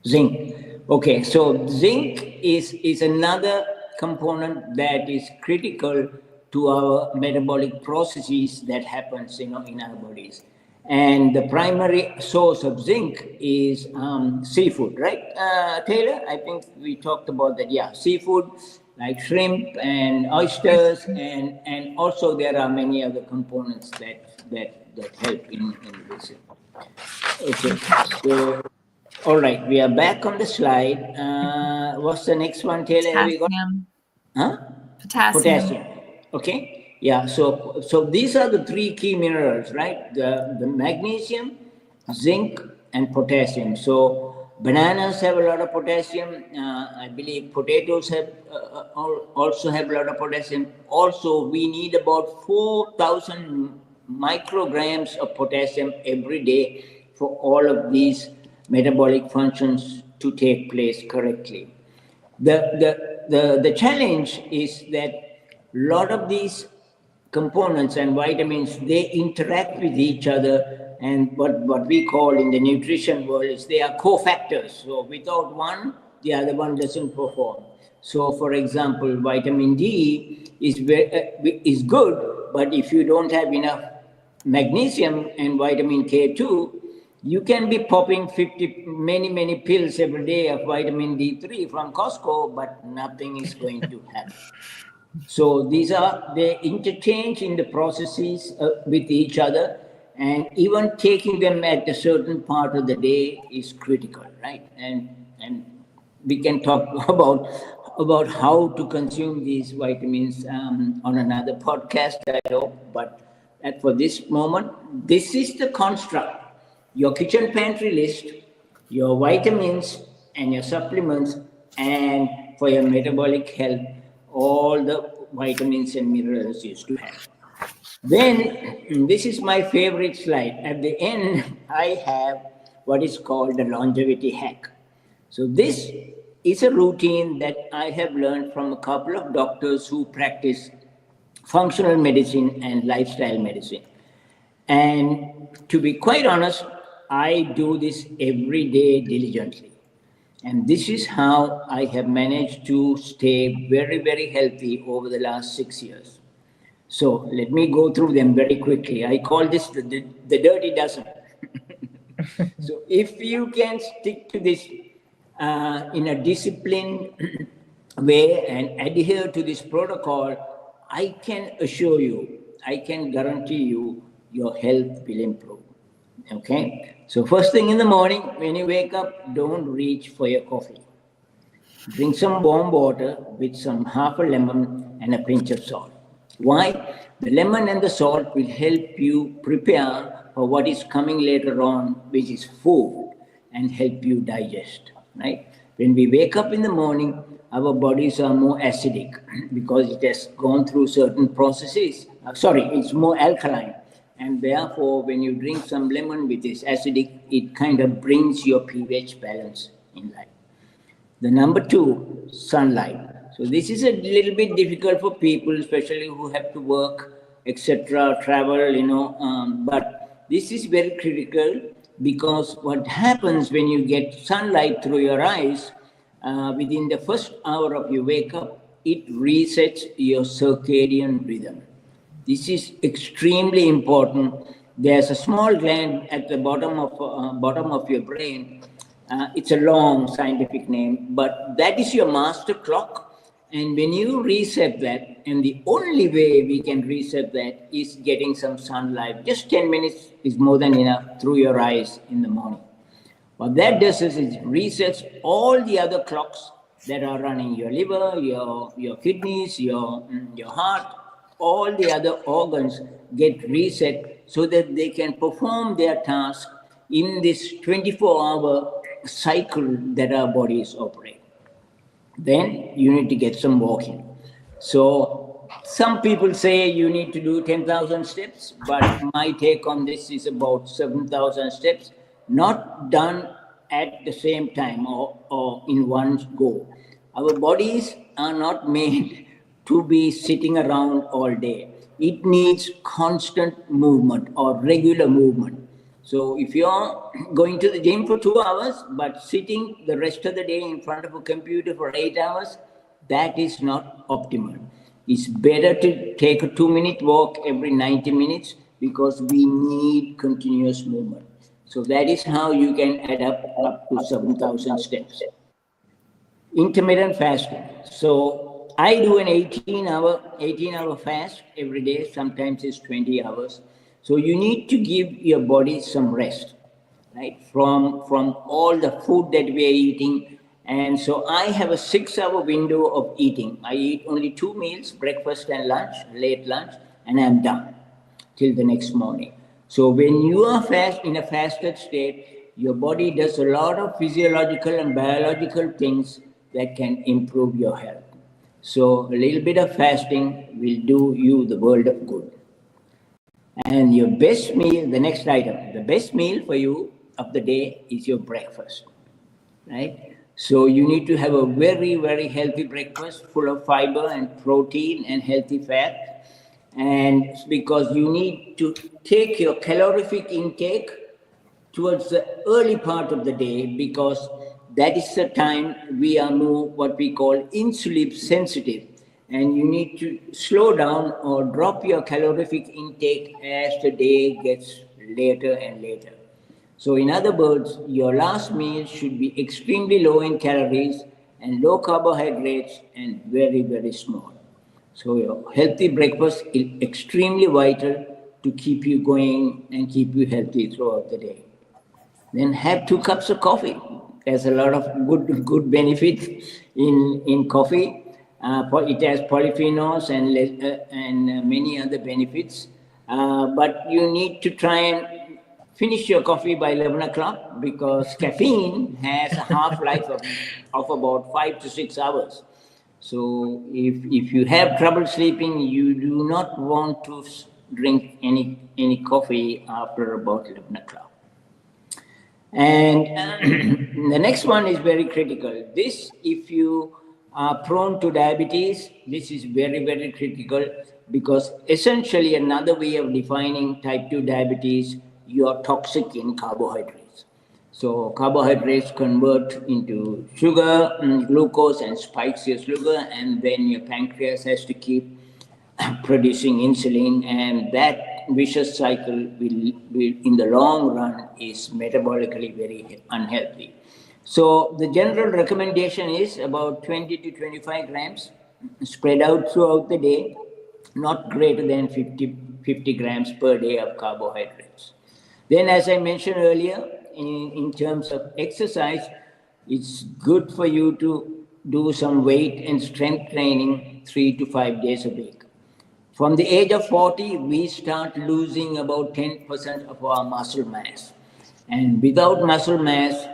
Zinc. Okay, so zinc is another component that is critical to our metabolic processes that happens in our bodies. And the primary source of zinc is seafood, right, Taylor? I think we talked about that. Yeah, seafood like shrimp and oysters, and also there are many other components that help in this. Okay, so all right, we are back on the slide. What's the next one, Taylor?
Potassium.
Huh?
Potassium.
Okay. Yeah. So these are the three key minerals, right? The magnesium, zinc, and potassium. So bananas have a lot of potassium. I believe potatoes have also have a lot of potassium. Also, we need about 4,000 micrograms of potassium every day for all of these metabolic functions to take place correctly. The challenge is that a lot of these components and vitamins, they interact with each other, and what we call in the nutrition world is they are cofactors. So without one, the other one doesn't perform. So for example, vitamin D is good, but if you don't have enough magnesium and vitamin K2, you can be popping many pills every day of vitamin D3 from Costco, but nothing is going to happen. So they interchange in the processes with each other, and even taking them at a certain part of the day is critical, right? And we can talk about how to consume these vitamins on another podcast, I hope. But for this moment, this is the construct. Your kitchen pantry list, your vitamins and your supplements, and for your metabolic health, all the vitamins and minerals you used to have. Then, this is my favorite slide. At the end, I have what is called the longevity hack. So this is a routine that I have learned from a couple of doctors who practice functional medicine and lifestyle medicine. And to be quite honest, I do this every day diligently. And this is how I have managed to stay very, very healthy over the last 6 years. So let me go through them very quickly. I call this the dirty dozen. So if you can stick to this in a disciplined way and adhere to this protocol, I can assure you, I can guarantee you, your health will improve. Okay? So first thing in the morning, when you wake up, don't reach for your coffee. Drink some warm water with some half a lemon and a pinch of salt. Why? The lemon and the salt will help you prepare for what is coming later on, which is food, and help you digest, right? When we wake up in the morning, our bodies are more acidic because it has gone through certain processes. It's more alkaline. And therefore, when you drink some lemon which is acidic, it kind of brings your pH balance in life. The number 2, sunlight. So this is a little bit difficult for people, especially who have to work, etc., travel, but this is very critical because what happens when you get sunlight through your eyes, within the first hour of your wake up, it resets your circadian rhythm. This is extremely important. There's a small gland at the bottom of your brain. It's a long scientific name, but that is your master clock. And when you reset that, and the only way we can reset that is getting some sunlight. Just 10 minutes is more than enough through your eyes in the morning. What that does is it resets all the other clocks that are running your liver, your kidneys, your heart, all the other organs get reset so that they can perform their task in this 24-hour cycle that our bodies operate. Then you need to get some walking. So some people say you need to do 10,000 steps, but my take on this is about 7,000 steps, not done at the same time or in one go. Our bodies are not made to be sitting around all day. It needs constant movement or regular movement. So if you're going to the gym for 2 hours, but sitting the rest of the day in front of a computer for 8 hours, that is not optimal. It's better to take a 2-minute walk every 90 minutes because we need continuous movement. So that is how you can add up to 7,000 steps. Intermittent fasting. So I do an 18-hour fast every day. Sometimes it's 20 hours. So you need to give your body some rest, right? From all the food that we are eating. And so I have a 6-hour window of eating. I eat only 2 meals, breakfast and lunch, late lunch, and I'm done till the next morning. So when you are in a fasted state, your body does a lot of physiological and biological things that can improve your health. So a little bit of fasting will do you the world of good. And your best meal, the next item, the best meal for you of the day is your breakfast, right? So you need to have a very, very healthy breakfast full of fiber and protein and healthy fat. And because you need to take your calorific intake towards the early part of the day, because that is the time we are more what we call insulin sensitive. And you need to slow down or drop your calorific intake as the day gets later and later. So in other words, your last meal should be extremely low in calories and low carbohydrates and very, very small. So your healthy breakfast is extremely vital to keep you going and keep you healthy throughout the day. Then have 2 cups of coffee. There's a lot of good benefit in coffee. It has polyphenols and many other benefits. But you need to try and finish your coffee by 11 o'clock because caffeine has a half-life of about 5 to 6 hours. So if you have trouble sleeping, you do not want to drink any coffee after about 11 o'clock. And the next one is very critical. This, if you are prone to diabetes, this is very, very critical because essentially another way of defining type 2 diabetes, you are toxic in carbohydrates. So carbohydrates convert into sugar, glucose, and spikes your sugar, and then your pancreas has to keep producing insulin, and that vicious cycle will in the long run is metabolically very unhealthy. So the general recommendation is about 20 to 25 grams spread out throughout the day, not greater than 50 grams per day of carbohydrates. Then, as I mentioned earlier, in terms of exercise, it's good for you to do some weight and strength training 3 to 5 days a week. From the age of 40, we start losing about 10% of our muscle mass. And without muscle mass,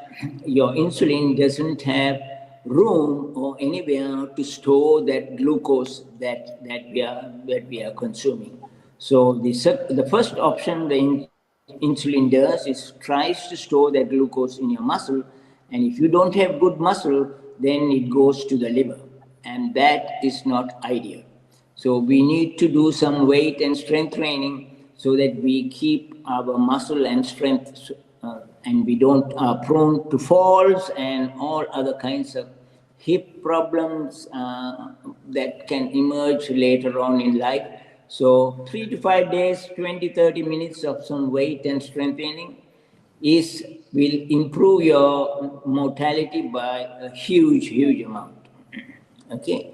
your insulin doesn't have room or anywhere to store that glucose that we are consuming. So the first option the insulin does is tries to store that glucose in your muscle, and if you don't have good muscle, then it goes to the liver, and that is not ideal. So we need to do some weight and strength training so that we keep our muscle and strength, and we don't are prone to falls and all other kinds of hip problems that can emerge later on in life. So 3 to 5 days, 20, 30 minutes of some weight and strength training will improve your mortality by a huge, huge amount. Okay.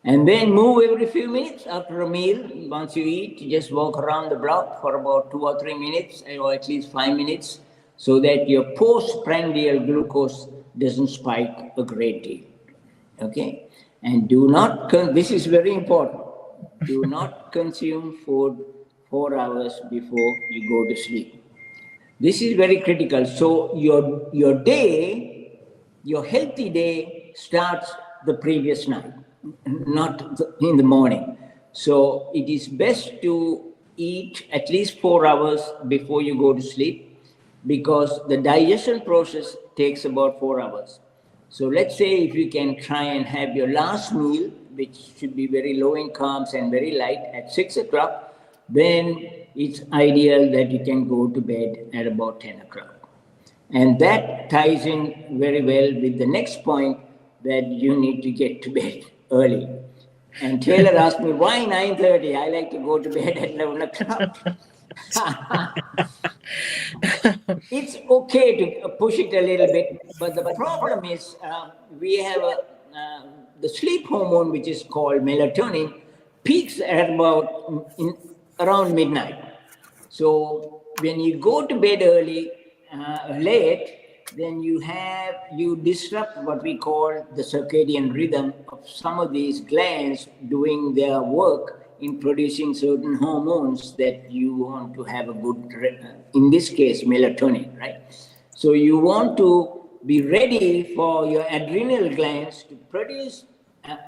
And then move every few minutes after a meal. Once you eat, you just walk around the block for about 2 or 3 minutes, or at least 5 minutes, so that your postprandial glucose doesn't spike a great deal. Okay? And do not, this is very important, do not consume food 4 hours before you go to sleep. This is very critical. So your day, your healthy day starts the previous night, not in the morning. So it is best to eat at least 4 hours before you go to sleep, because the digestion process takes about 4 hours. So let's say if you can try and have your last meal, which should be very low in carbs and very light, at 6 o'clock, then it's ideal that you can go to bed at about 10 o'clock. And that ties in very well with the next point, that you need to get to bed early. And Taylor asked me, why 9:30? I like to go to bed at 11 o'clock. It's okay to push it a little bit, but the problem is we have the sleep hormone, which is called melatonin, peaks at about around midnight. So when you go to bed early, late, then you disrupt what we call the circadian rhythm of some of these glands doing their work in producing certain hormones that you want to have a good, in this case, melatonin, right? So you want to be ready for your adrenal glands to produce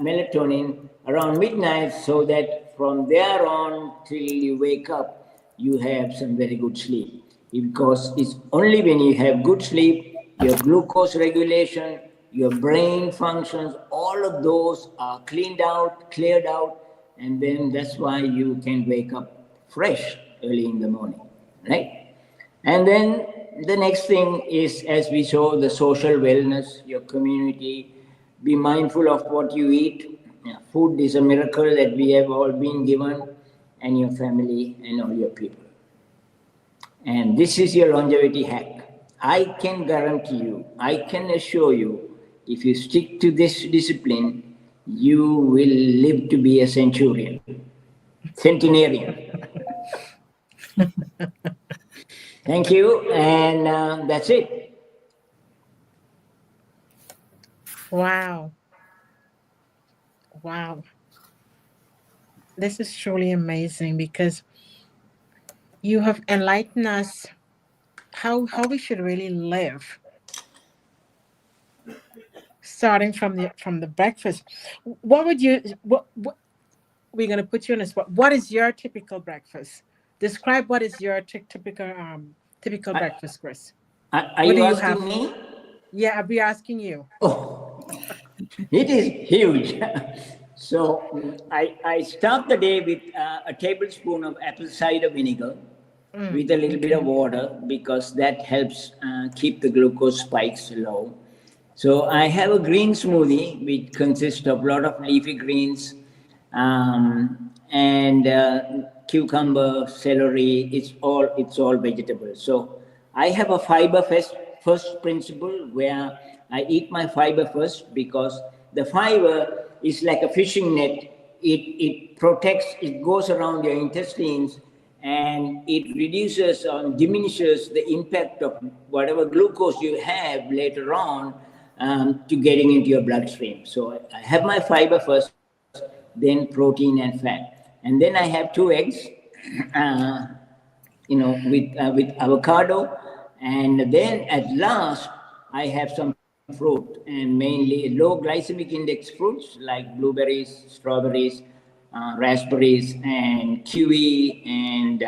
melatonin around midnight, so that from there on till you wake up, you have some very good sleep. Because it's only when you have good sleep, your glucose regulation, your brain functions, all of those are cleaned out, cleared out, and then that's why you can wake up fresh early in the morning, right? And then the next thing is, as we saw, the social wellness, your community. Be mindful of what you eat. Food is a miracle that we have all been given, and your family and all your people. And this is your longevity hack. I can guarantee you, I can assure you, if you stick to this discipline, you will live to be a centenarian. Thank you, and that's it.
Wow. Wow. This is truly amazing, because you have enlightened us how we should really live, starting from the breakfast. What would you what we're going to put you on the spot. What is your typical breakfast? Describe what is your typical breakfast, Chris.
Are you asking me?
Yeah, I'll be asking you.
Oh, it is huge. So I start the day with a tablespoon of apple cider vinegar, with a little bit of water, because that helps keep the glucose spikes low. So I have a green smoothie which consists of a lot of leafy greens and cucumber, celery. It's all vegetables. So I have a fiber first principle where I eat my fiber first, because the fiber is like a fishing net. It protects, it goes around your intestines, and it reduces or diminishes the impact of whatever glucose you have later on to getting into your bloodstream. So I have my fiber first, then protein and fat, and then I have 2 eggs, with avocado, and then at last I have some fruit, and mainly low glycemic index fruits like blueberries, strawberries, raspberries, and kiwi, and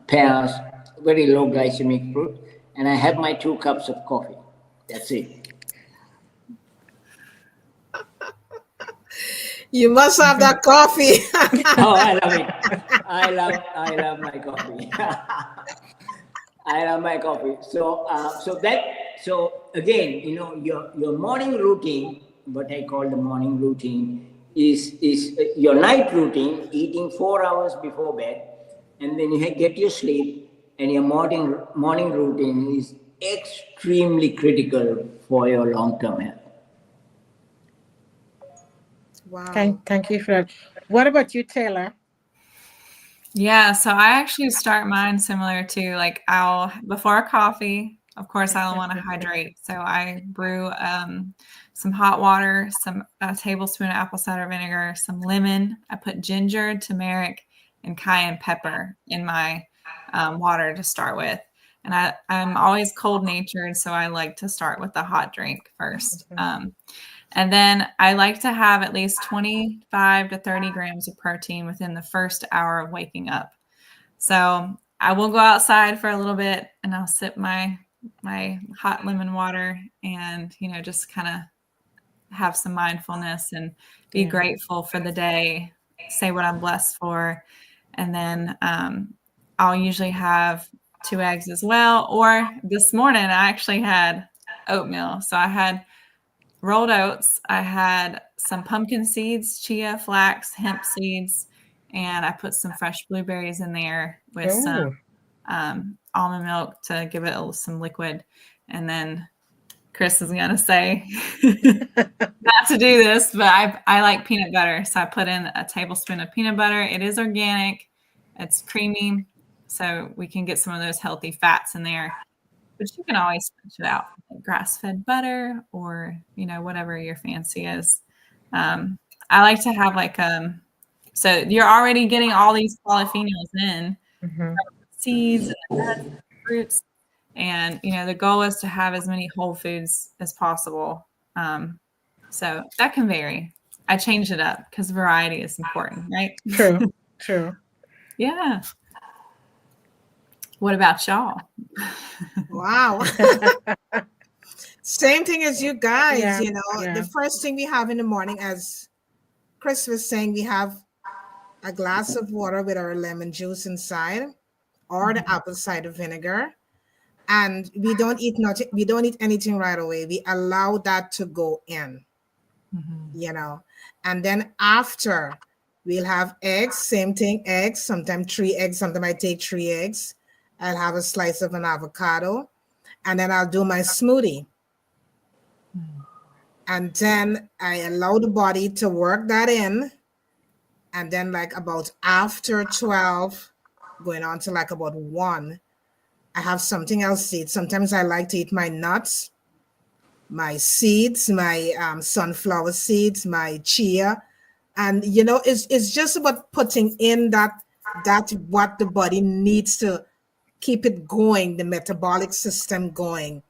pears, very low glycemic fruit. And I have my 2 cups of coffee. That's it.
You must have that coffee.
Oh, I love it. I love my coffee. I love my coffee. So again, your morning routine, what I call the morning routine, is your night routine, eating 4 hours before bed, and then you get your sleep, and your morning routine is extremely critical for your long-term health.
Wow.
Thank you for that. What about you, Taylor?
Yeah, so I actually start mine similar to like before coffee, of course, I want to hydrate. So I brew some hot water, a tablespoon of apple cider vinegar, some lemon. I put ginger, turmeric, and cayenne pepper in my water to start with. And I'm always cold natured, so I like to start with the hot drink first. And then I like to have at least 25 to 30 grams of protein within the first hour of waking up. So I will go outside for a little bit, and I'll sip my hot lemon water, and just kind of have some mindfulness and be grateful for the day, say what I'm blessed for. And then I'll usually have 2 eggs as well. Or this morning I actually had oatmeal. So I had rolled oats. I had some pumpkin seeds, chia, flax, hemp seeds, and I put some fresh blueberries in there with some almond milk to give it some liquid. And then Chris is going to say not to do this, but I like peanut butter. So I put in a tablespoon of peanut butter. It is organic. It's creamy. So we can get some of those healthy fats in there. But you can always switch it out, like grass-fed butter or, whatever your fancy is. I like to have so you're already getting all these polyphenols in, seeds, and nuts, and fruits. And, the goal is to have as many whole foods as possible. So that can vary. I change it up because variety is important, right?
True.
Yeah. What about y'all?
Wow. Same thing as you guys, The first thing we have in the morning, as Chris was saying, we have a glass of water with our lemon juice inside or the apple cider vinegar. And we don't eat anything right away. We allow that to go in, And then after, we'll have eggs, same thing, eggs, sometimes 3 eggs. Sometimes I take 3 eggs. I'll have a slice of an avocado, and then I'll do my smoothie. And then I allow the body to work that in. And then about after 12, going on to about 1, I have something else to eat. Sometimes I like to eat my nuts, my seeds, my sunflower seeds, my chia. And, it's just about putting in that what the body needs to keep it going, the metabolic system going,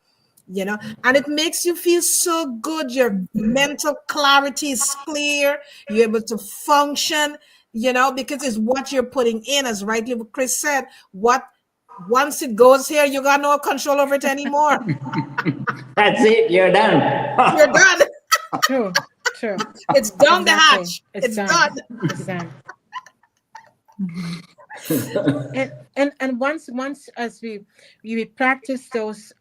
and it makes you feel so good. Your mental clarity is clear. You're able to function, because it's what you're putting in, as rightly Chris said, once it goes here, you got no control over it anymore.
That's it. You're done.
You're done.
True.
It's done. The hatch. It's done.
It's done. And once as we practice those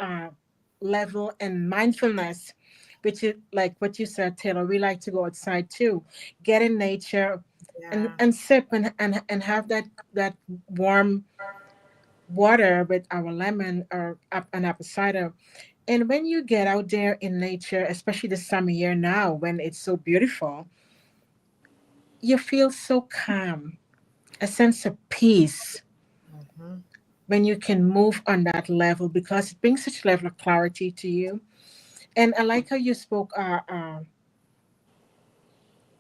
level and mindfulness, which is like what you said, Taylor, we like to go outside too, get in nature,
Yeah.
and sip and have that warm water with our lemon or an apple cider. And when you get out there in nature, especially this time of year now when it's so beautiful, you feel so calm, a sense of peace
Mhm.
when you can move on that level because it brings such level of clarity to you. And I like how you spoke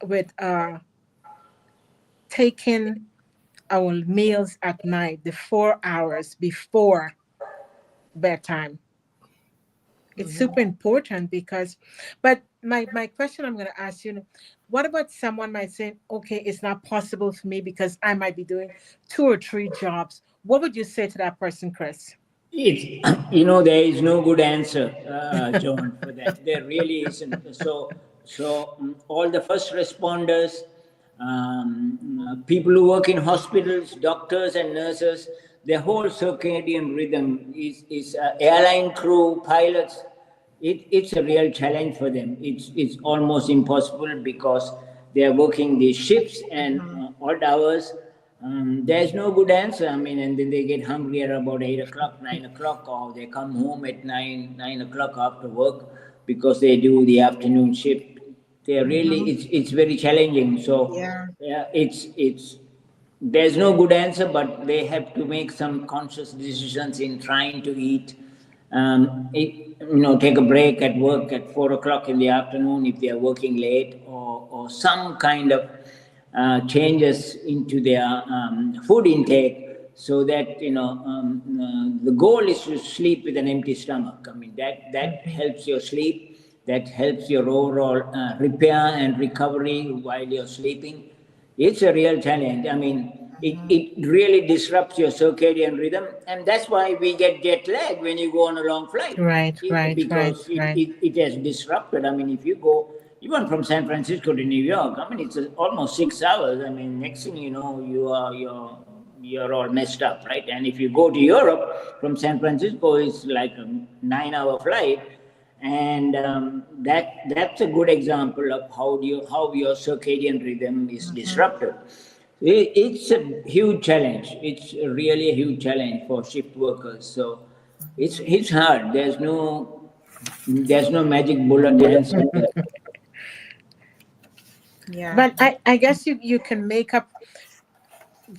with taking our meals at night, the 4 hours before bedtime. It's
Mhm.
super important because, but my question I'm going to ask you, what about someone might say, okay, it's not possible for me because I might be doing 2 or 3 jobs. What would you say to that person, Chris?
It's, there is no good answer, John, for that. There really isn't. So all the first responders, people who work in hospitals, doctors and nurses, their whole circadian rhythm is airline crew, pilots. It's a real challenge for them. It's almost impossible because they are working these shifts and
Mhm.
odd hours. There's no good answer. I mean, and then they get hungry at about 8 o'clock, 9 o'clock, or they come home at 9 o'clock after work because they do the afternoon shift. They really,
Mhm.
it's very challenging. So,
Yeah.
yeah, it's there's no good answer, but they have to make some conscious decisions in trying to eat. Take a break at work at 4 o'clock in the afternoon if they are working late, or some kind of changes into their food intake, so that the goal is to sleep with an empty stomach. I mean that
Mhm.
helps your sleep, that helps your overall repair and recovery while you're sleeping. It's a real challenge. I mean,
Mhm.
it really disrupts your circadian rhythm, and that's why we get jet lag when you go on a long flight,
Right, right, right,
because
right.
it has disrupted. I mean, if you go even from San Francisco to New York, I mean, it's almost 6 hours. I mean, next thing you know, you're all messed up, right? And if you go to Europe from San Francisco, it's like a 9 hour flight, and that's a good example of how your circadian rhythm is
Mhm.
disrupted. It's a huge challenge. It's really a huge challenge for shift workers. So it's hard. There's no magic bullet answer.
Yeah.
But I guess you can make up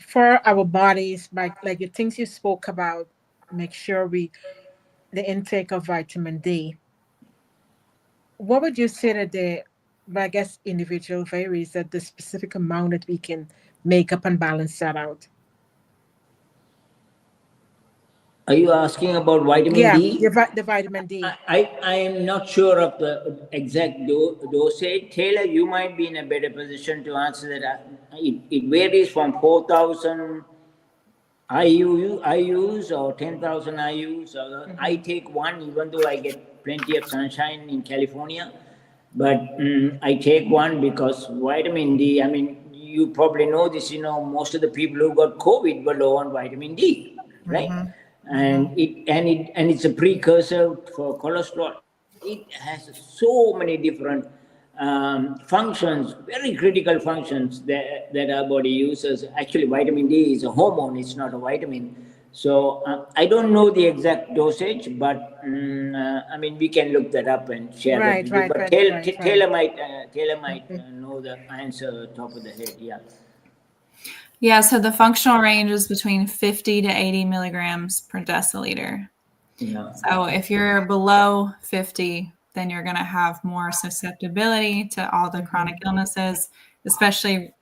for our bodies by like the things you spoke about. Make sure we the intake of vitamin D. What would you say that but I guess individual varies that the specific amount that we can make up and balance that out.
Are you asking about vitamin
Yeah,
D?
the vitamin D.
I am not sure of the exact dosage. Taylor, you might be in a better position to answer that. It varies from 4,000 IUs or 10,000 IUs. I
Hmm.
take one, even though I get plenty of sunshine in California. But I take one because vitamin D, I mean, you probably know this, most of the people who got COVID were low on vitamin D, right?
Mhm. Mhm.
And it's a precursor for cholesterol. It has so many different functions, very critical functions that our body uses. Actually, vitamin D is a hormone; it's not a vitamin. So I don't know the exact dosage, but I mean we can look that up and share that
Right,
with you.
right,
But
right, right, right.
Taylor might know the answer top of the head. Yeah.
Yeah, so the functional range is between 50 to 80 milligrams per deciliter.
Yeah.
So if you're below 50, then you're going to have more susceptibility to all the chronic
Hmm.
illnesses, especially,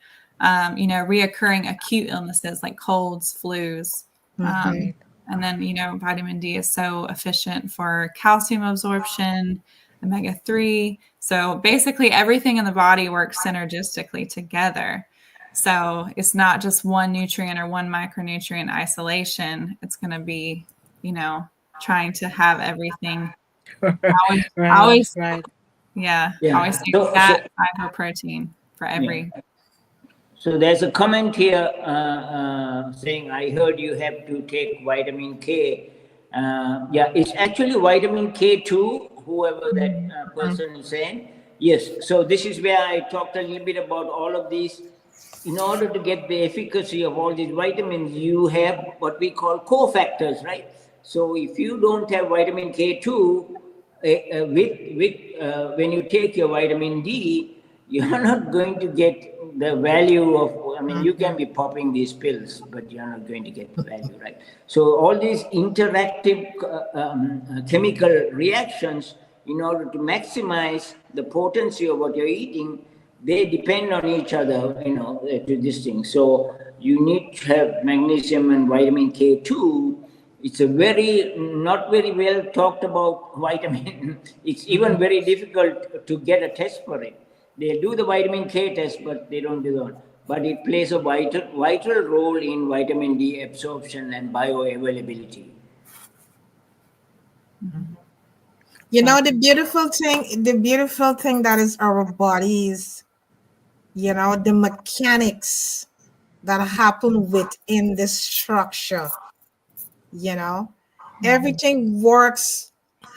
reoccurring acute illnesses like colds, flus.
Mhm.
Um,
Right.
and then, vitamin D is so efficient for calcium absorption, omega-3. So basically everything in the body works synergistically together. So it's not just one nutrient or one micronutrient in isolation. It's going to be, trying to have everything. I
Right,
always,
right.
yeah, I
Yeah.
always say
So
fat,
so
fiber, protein for
yeah.
every.
So there's a comment here saying, I heard you have to take vitamin K. Yeah, it's actually vitamin K2, whoever that person is saying. Yes, so this is where I talked a little bit about all of these. In order to get the efficacy of all these vitamins, you have what we call cofactors, right? So if you don't have vitamin K2, when you take your vitamin D, you're not going to get the value of, I mean, you can be popping these pills, but you're not going to get the value, right? So all these interactive chemical reactions, in order to maximize the potency of what you're eating, they depend on each other, to this thing. So you need to have magnesium and vitamin K2. It's a not very well talked about vitamin. It's even very difficult to get a test for it. They do the vitamin K test, but they don't do that. But it plays a vital role in vitamin D absorption and bioavailability.
You know, the beautiful thing that is our bodies, the mechanics that happen within the structure, everything works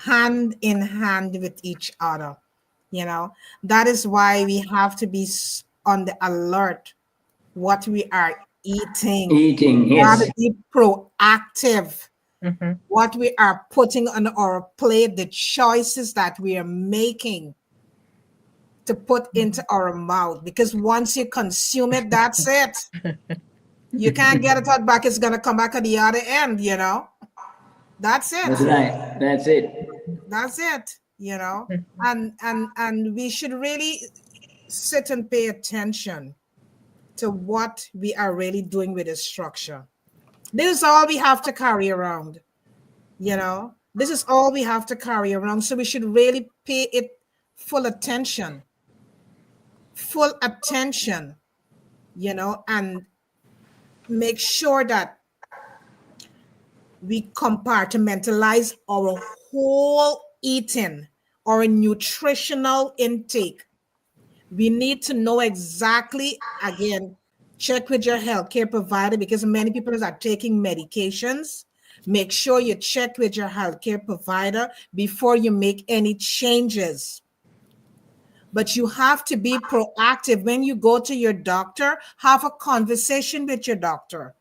hand in hand with each other. That is why we have to be on the alert what we are eating. We have
Yes.
to be proactive. What we are putting on our plate, the choices that we are making to put into our mouth. Because once you consume it, that's it. You can't get it out back. It's going to come back at the other end, That's it.
That's right. That's it.
That's it, And we should really sit and pay attention to what we are really doing with the structure. This is all we have to carry around. This is all we have to carry around. So we should really pay it full attention, and make sure that we compartmentalize our whole eating, our nutritional intake. We need to know exactly, again, check with your healthcare provider, because many people are taking medications. Make sure you check with your healthcare provider before you make any changes. But you have to be proactive. When you go to your doctor, have a conversation with your doctor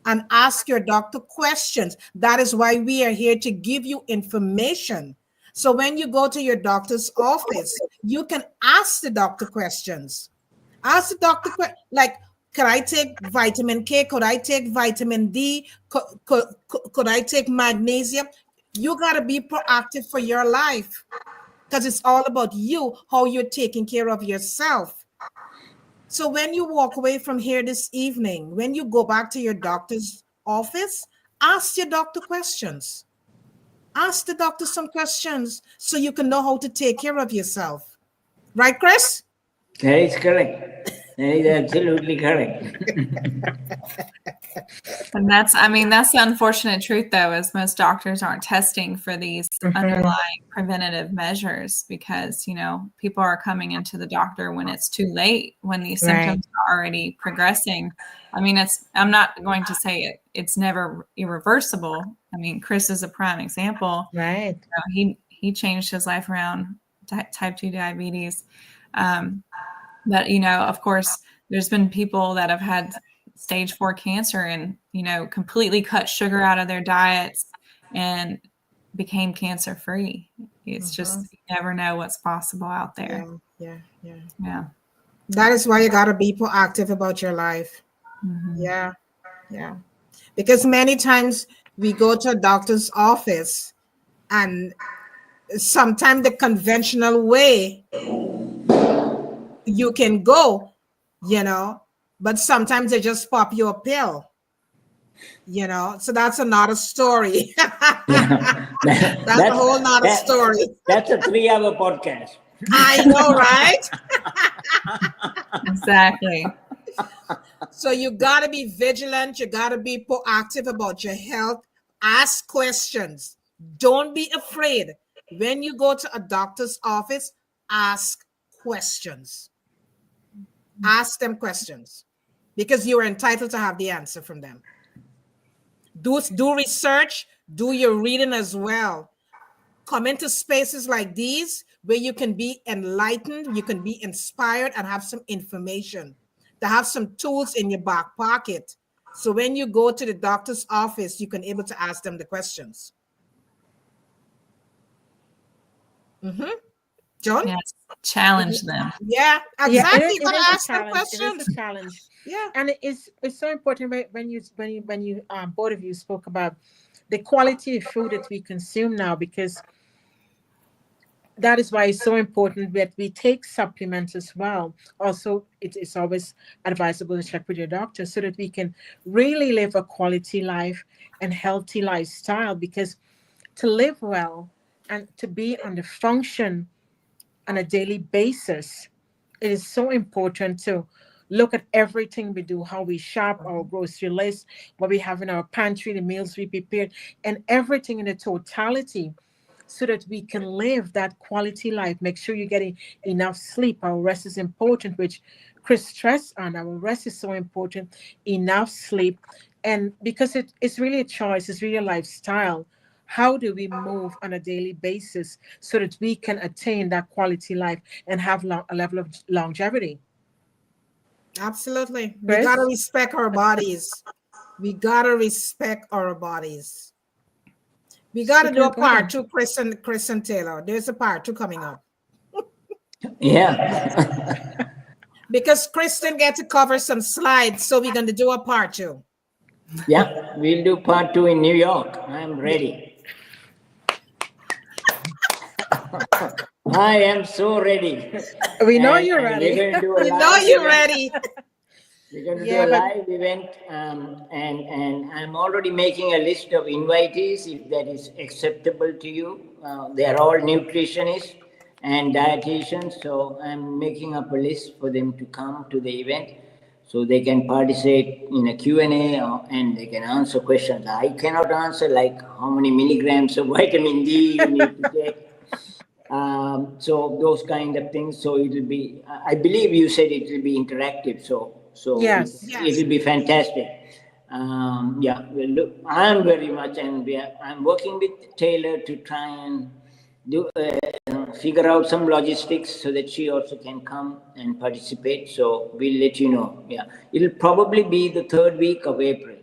and ask your doctor questions. That is why we are here, to give you information. So when you go to your doctor's office, you can ask the doctor questions. Ask the doctor, like, could I take vitamin K? Could I take vitamin D? Could I take magnesium? You got to be proactive for your life, because it's all about you, how you're taking care of yourself. So when you walk away from here this evening, when you go back to your doctor's office, ask your doctor questions. Ask the doctor some questions so you can know how to take care of yourself. Right, Chris?
That is correct. That is absolutely correct.
And that's the unfortunate truth, though, is most doctors aren't testing for these underlying preventative measures, because, people are coming into the doctor when it's too late, when these symptoms are already progressing. I'm not going to say it's never irreversible. Chris is a prime example.
Right.
He changed his life around type 2 diabetes. But, of course, there's been people that have had stage 4 cancer and, completely cut sugar out of their diets and became cancer free. It's just, you never know what's possible out there.
Yeah. That is why you got to be proactive about your life. Yeah. Because many times we go to a doctor's office, and sometimes the conventional way you can go, but sometimes they just pop you a pill, so that's another story. That's a whole nother story.
That's a 3-hour podcast.
I know, right?
Exactly.
So you got to be vigilant. You got to be proactive about your health. Ask questions. Don't be afraid. When you go to a doctor's office, ask questions. Ask them questions. because you are entitled to have the answer from them. Do research, do your reading as well. Come into spaces like these where you can be enlightened, you can be inspired, and have some information, to have some tools in your back pocket. So when you go to the doctor's office, you can able to ask them the questions. John?
Yes, challenge them.
Yeah,
Yeah,
exactly. You
it
gotta
is a
ask them
challenge. It is
questions.
a challenge.
Yeah.
And it's so important when you both of you spoke about the quality of food that we consume now, because that is why it's so important that we take supplements as well. Also, it is always advisable to check with your doctor so that we can really live a quality life and healthy lifestyle, because to live well and to be on the function on a daily basis, it is so important to look at everything we do, how we shop, our grocery list, what we have in our pantry, the meals we prepare, and everything in the totality, so that we can live that quality life. Make sure you're getting enough sleep. Our rest is important, which Chris stressed on. Our rest is so important, enough sleep. And because it's really a choice, it's really a lifestyle. How do we move on a daily basis so that we can attain that quality life and have a level of longevity?
Absolutely. We gotta
Chris?
respect our bodies. We gotta respect our bodies. We gotta do
Super
a part
important.
two, Chris and Taylor. There's a part two coming up.
Yeah.
Because Kristen get to cover some slides, so we're gonna do a part two.
Yeah, we'll do part 2 in New York. I'm ready. I am so ready.
We know
And
you're
we're
ready.
going to do a
We know
live
you're
event.
ready.
We're going to do
Yeah,
a
but
live event, and I'm already making a list of invitees if that is acceptable to you. They're all nutritionists and dietitians, so I'm making up a list for them to come to the event, so they can participate in a Q&A, and they can answer questions. I cannot answer like how many milligrams of vitamin D you need to take. So those kind of things. So it will be. I believe you said it will be interactive. So
yes.
it will be fantastic. Yeah. Well, look, I'm very much, and I'm working with Taylor to try and do figure out some logistics so that she also can come and participate. So we'll let you know. Yeah, it'll probably be the 3rd week of April.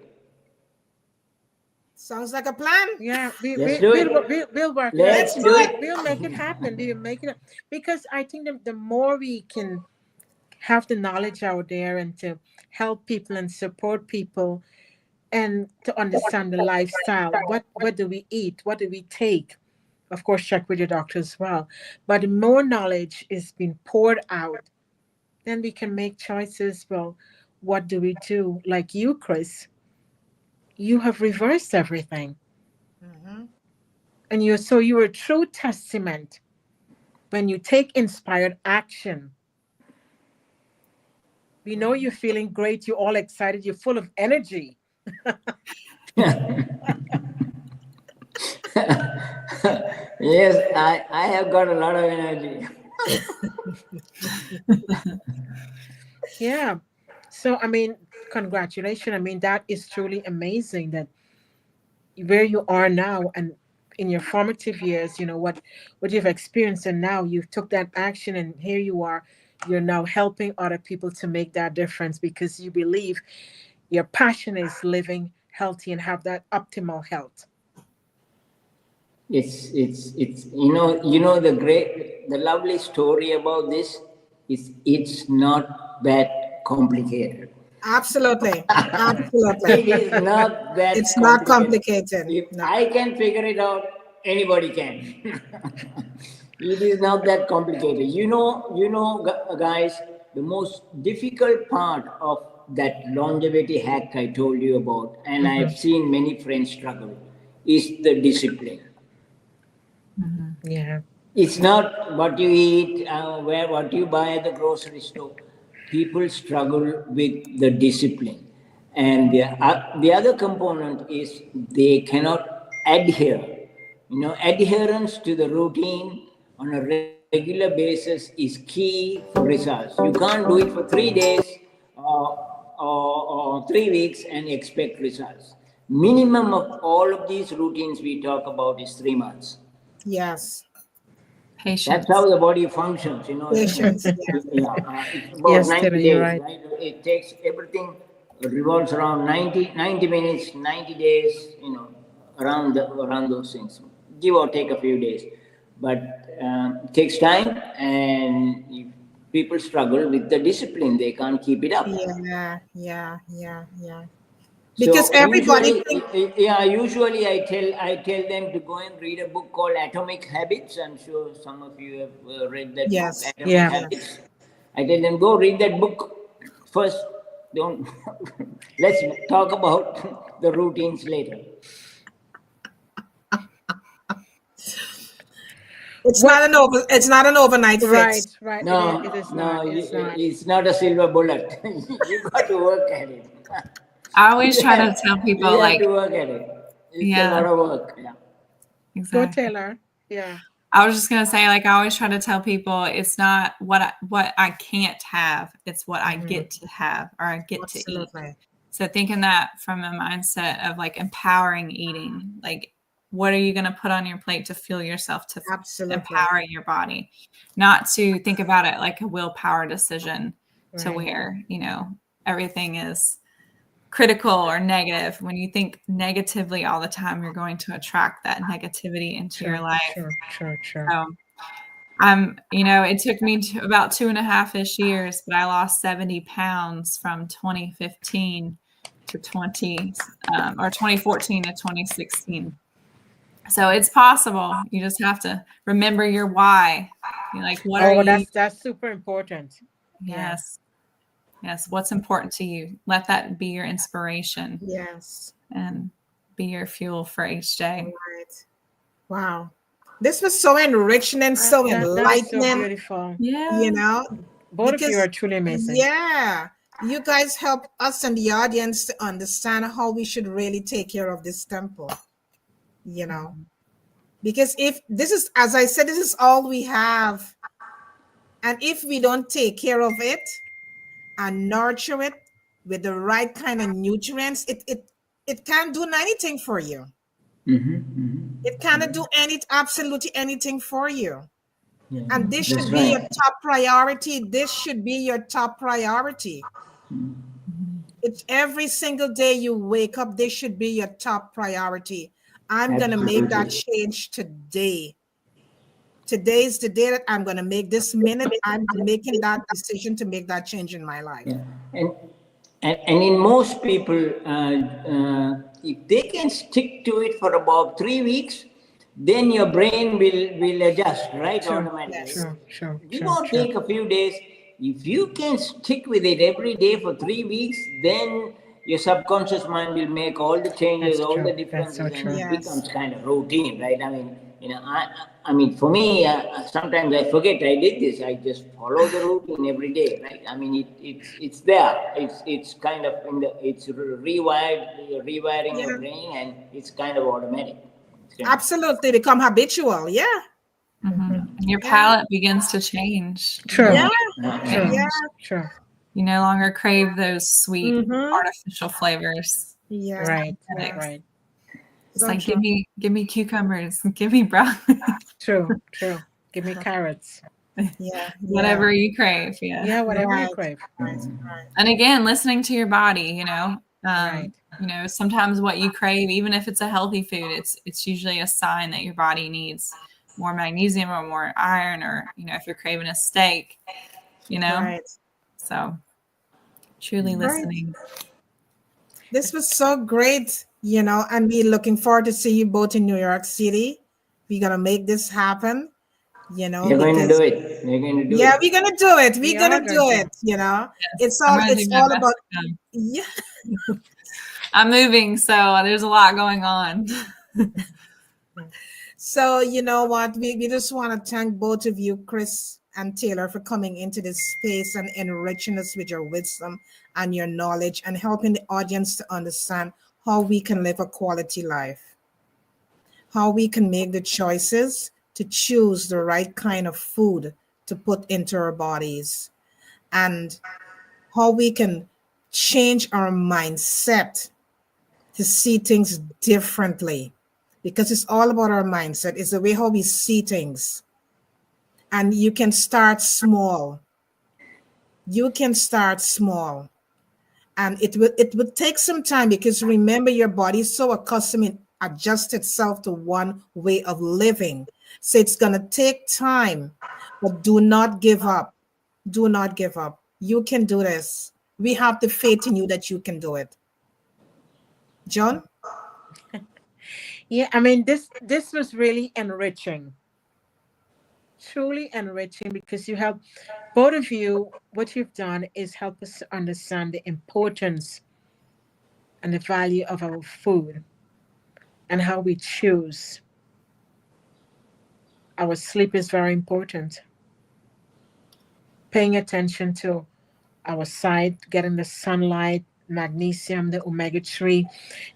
Sounds like a plan.
Yeah,
Let's do it.
we'll work it out.
Let's
Let's
do
do
it.
We'll make it happen. We'll make it, because I think the more we can have the knowledge out there and to help people and support people and to understand the lifestyle, what do we eat, what do we take, of course check with your doctor as well, but the more knowledge is being poured out, then we can make choices. Well, what do we do? Like you, Chris, you have reversed everything, and you're a true testament. When you take inspired action, we know you're feeling great, you're all excited, you're full of energy.
Yes, I have got a lot of energy.
Yeah. So, I mean, congratulations. I mean, that is truly amazing that where you are now and in your formative years, what you've experienced, and now you've took that action, and here you are. You're now helping other people to make that difference because you believe your passion is living healthy and have that optimal health.
It's the lovely story about this is it's not that complicated.
Absolutely.
It
Absolutely.
is not that
It's not
complicated.
complicated.
If
No.
I can figure it out, anybody can. It is not that complicated. Guys, the most difficult part of that longevity hack I told you about, and I've seen many friends struggle, is the discipline.
Yeah.
It's not what you eat, what you buy at the grocery store. People struggle with the discipline. And the other component is they cannot adhere. Adherence to the routine on a regular basis is key for results. You can't do it for 3 days or 3 weeks and expect results. Minimum of all of these routines we talk about is 3 months.
Yes.
Patience.
That's how the body functions,
Patience.
It's about
Yes,
90
Taylor,
days,
you're right.
right? It takes everything revolves around 90 minutes, 90 days, around those things, give or take a few days. But it takes time, and if people struggle with the discipline, they can't keep it up.
Yeah.
So
Because everybody
usually I tell them to go and read a book called Atomic Habits. I'm sure some of you have read that book,
Yes.
Atomic
Yeah.
Habits. I tell them, go read that book first. Don't let's talk about the routines later.
it's not an overnight fix.
Right.
No,
It is
no,
not. It's not.
it's not a silver bullet. You got to work at it.
I always try to tell people,
You have
like,
to work at it. It's a
yeah,
lot of work. Yeah.
Go,
exactly.
Taylor. Yeah.
I was just gonna say, like, I always try to tell people, it's not what I can't have; it's what I get to have, or I get to eat.
Absolutely.
So thinking that from a mindset of like empowering eating, like, what are you going to put on your plate to fuel yourself, to
Absolutely.
empower your body, not to think about it like a willpower decision to
Right.
where, everything is critical or negative. When you think negatively all the time, you're going to attract that negativity into your life.
Sure.
So it took me about 2.5-ish years, but I lost 70 pounds from 2015 to 2014 to 2016. So it's possible. You just have to remember your why. You're like, what are you?
That's super important.
Yes. What's important to you? Let that be your inspiration.
Yes.
And be your fuel for each day.
Right. Wow. This was so enriching and so enlightening.
That is so beautiful.
Yeah.
Both of you are truly amazing.
Yeah. You guys help us and the audience to understand how we should really take care of this temple. Because if this is, as I said, this is all we have. And if we don't take care of it and nurture it with the right kind of nutrients, it can't do anything for you. It cannot do absolutely anything for you.
Yeah,
and this should be your top priority. This should be your top priority. It's every single day you wake up, this should be your top priority. I'm going to make that change today. Today is the day that I'm going to make this minute. I'm making that decision to make that change in my life.
Yeah. And in most people, if they can stick to it for about 3 weeks, then your brain will adjust, right? Automatically.
Sure.
Give or take a few days. If you can stick with it every day for 3 weeks, then your subconscious mind will make all the changes, all the differences, and it becomes kind of routine, right? I mean, for me, sometimes I forget I did this. I just follow the routine every day, right? I mean, it's there. It's kind of it's rewiring your brain, and it's kind of automatic.
Absolutely, become habitual. Yeah.
Your palate begins to change.
True.
True.
You no longer crave those sweet artificial flavors.
Yeah.
Right.
It's like, give me cucumbers, give me broccoli.
True. Give me carrots.
Whatever you crave.
Yeah, whatever you crave.
Right.
And again, listening to your body, sometimes what you crave, even if it's a healthy food, it's usually a sign that your body needs more magnesium or more iron, or if you're craving a steak, so truly listening.
This was so great, and we're looking forward to see you both in New York City. We're gonna make this happen,
You're going to do it. You're going to do it.
Yeah, we're gonna do it. We're gonna do it. It's all about. Yeah.
I'm moving, so there's a lot going on.
So you know what? We just want to thank both of you, Chris and Taylor, for coming into this space and enriching us with your wisdom and your knowledge, and helping the audience to understand how we can live a quality life, how we can make the choices to choose the right kind of food to put into our bodies, and how we can change our mindset to see things differently, because it's all about our mindset. It's the way how we see things. And you can start small. You can start small. And it would take some time, because remember, your body is so accustomed and adjust itself to one way of living. So it's going to take time, but do not give up. Do not give up. You can do this. We have the faith in you that you can do it. John?
Yeah, I mean, this was really enriching, truly enriching, because you have, both of you, what you've done is help us to understand the importance and the value of our food and how we choose. Our sleep is very important. Paying attention to our sight, getting the sunlight, magnesium, the omega-3,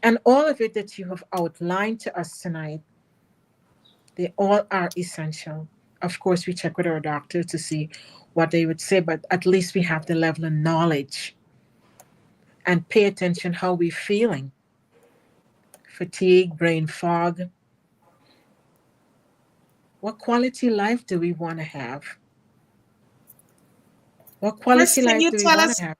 and all of it that you have outlined to us tonight, they all are essential. Of course, we check with our doctor to see what they would say, but at least we have the level of knowledge. And pay attention how we're feeling. Fatigue, brain fog. What quality life do we want to have? What
Chris,
quality
can
life
you
do we
tell
want
us?
to have?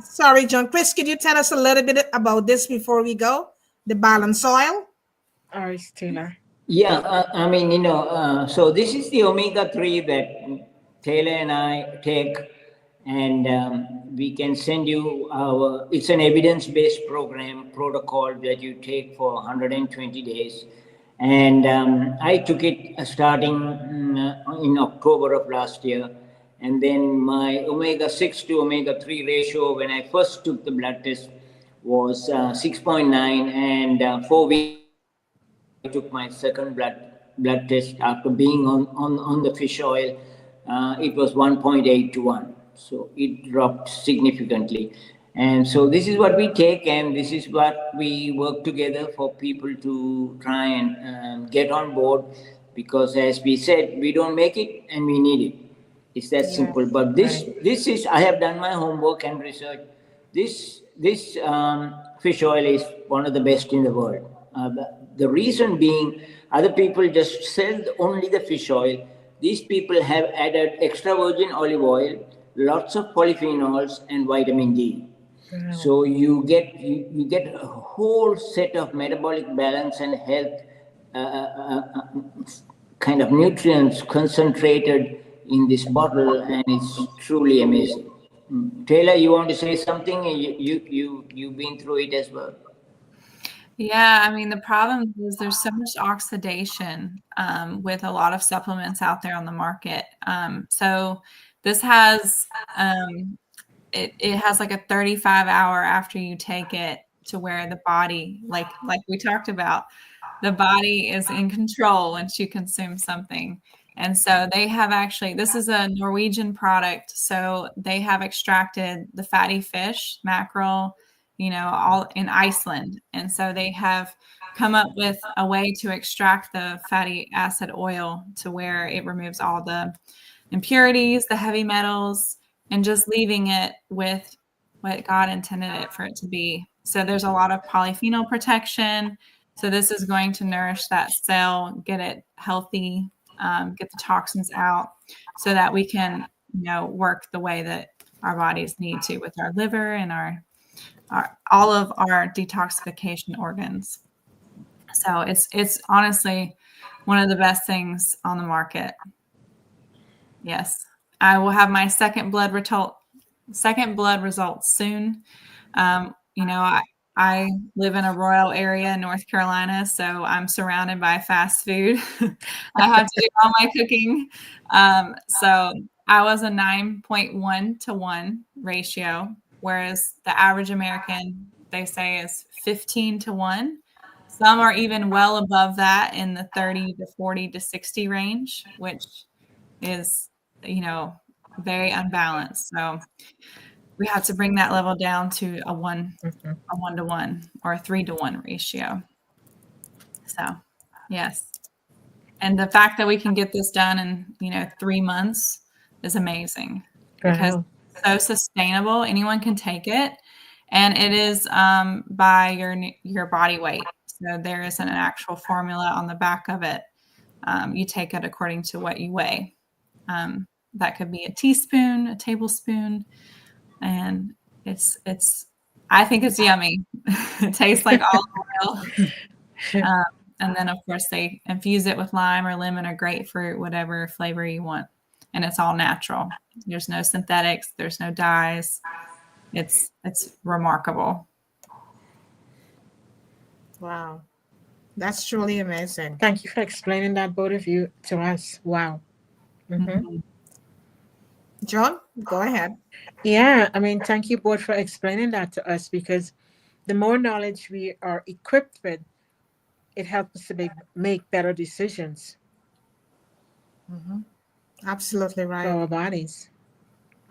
Sorry, John. Chris, can you tell us a little bit about this before we go? The balance oil?
All right, Taylor.
Yeah, I mean, so this is the omega-3 that Taylor and I take, and we can send you it's an evidence-based program protocol that you take for 120 days. And I took it starting in October of last year. And then my omega-6 to omega-3 ratio when I first took the blood test was 6.9, and 4 weeks I took my second blood test after being on the fish oil. It was 1.8 to 1. So it dropped significantly. And so this is what we take, and this is what we work together for people to try and get on board, because as we said, we don't make it and we need it. It's that
Yeah,
simple. But this is, I have done my homework and research. This fish oil is one of the best in the world. The reason being, other people just sell only the fish oil. These people have added extra virgin olive oil, lots of polyphenols, and vitamin D.
wow.
So you get a whole set of metabolic balance and health kind of nutrients concentrated in this bottle, and it's truly amazing. Taylor, you want to say something? You've been through it as well.
Yeah, I mean, the problem is there's so much oxidation with a lot of supplements out there on the market. So this has it has like a 35-hour after you take it to where the body, like we talked about, the body is in control once you consume something. And so they have actually, this is a Norwegian product. So they have extracted the fatty fish, mackerel, all in Iceland. And so they have come up with a way to extract the fatty acid oil to where it removes all the impurities, the heavy metals, and just leaving it with what God intended it for it to be. So there's a lot of polyphenol protection. So this is going to nourish that cell, get it healthy, get the toxins out, so that we can, work the way that our bodies need to with our liver and our all of our detoxification organs. So it's honestly one of the best things on the market. Yes, I will have my second blood results soon. I live in a rural area in North Carolina, so I'm surrounded by fast food. I have to do all my cooking. So I was a 9.1 to 1 ratio, whereas the average American, they say, is 15 to 1. Some are even well above that in the 30 to 40 to 60 range, which is, very unbalanced. So we have to bring that level down to a 1-to-1 or a 3-to-1 ratio. So, yes. And the fact that we can get this done in, 3 months is amazing, because it's so sustainable. Anyone can take it. And it is by your body weight. So there isn't an actual formula on the back of it. You take it according to what you weigh. That could be a teaspoon, a tablespoon, and it's. I think it's yummy. It tastes like olive oil. And then, of course, they infuse it with lime or lemon or grapefruit, whatever flavor you want. And it's all natural. There's no synthetics. There's no dyes. It's remarkable.
Wow. That's truly amazing.
Thank you for explaining that, both of you, to us. Wow.
Mm-hmm. John, go ahead.
Yeah, I mean, thank you both for explaining that to us, because the more knowledge we are equipped with, it helps us to make better decisions.
Mm-hmm. Absolutely right.
For our bodies.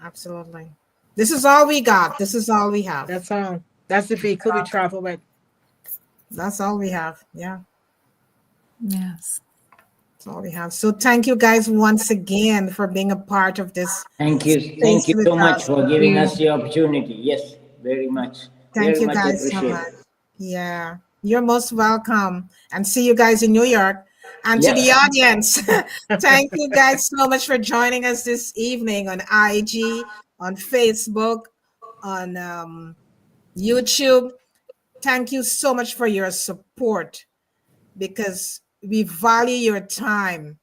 Absolutely. This is all we got. This is all we have.
That's all. That's the vehicle we travel with.
That's all we have. Yeah.
Yes.
That's all we have. So thank you guys once again for being a part of this.
Thank you. Thank you so much for giving us the opportunity. Yes, very much.
Thank you guys so much. Yeah. You're most welcome. And see you guys in New York. And to the audience, thank you guys so much for joining us this evening on IG, on Facebook, on YouTube. Thank you so much for your support, because we value your time.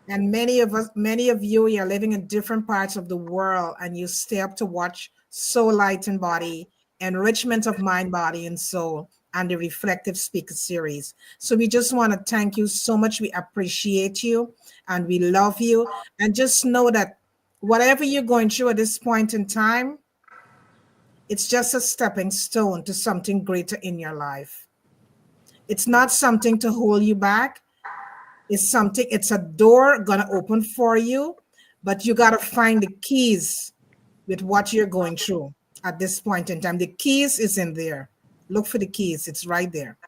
And many of you are living in different parts of the world, and you stay up to watch Soul Light and Body, Enrichment of Mind, Body, and Soul, and the Reflective Speaker Series. So we just want to thank you so much. We appreciate you and we love you. And just know that whatever you're going through at this point in time, it's just a stepping stone to something greater in your life. It's not something to hold you back. It's a door gonna open for you, but you gotta find the keys with what you're going through at this point in time. The keys is in there. Look for the keys. It's right there.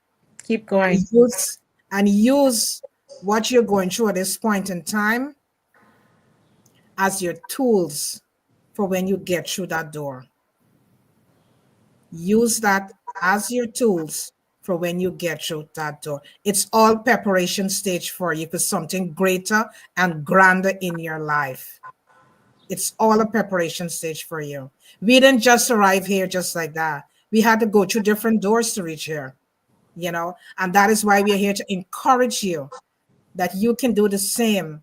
Keep going.
Use what you're going through at this point in time as your tools for when you get through that door. Use that as your tools for when you get through that door. It's all preparation stage for you for something greater and grander in your life. It's all a preparation stage for you. We didn't just arrive here just like that. We had to go through different doors to reach here, and that is why we are here to encourage you that you can do the same.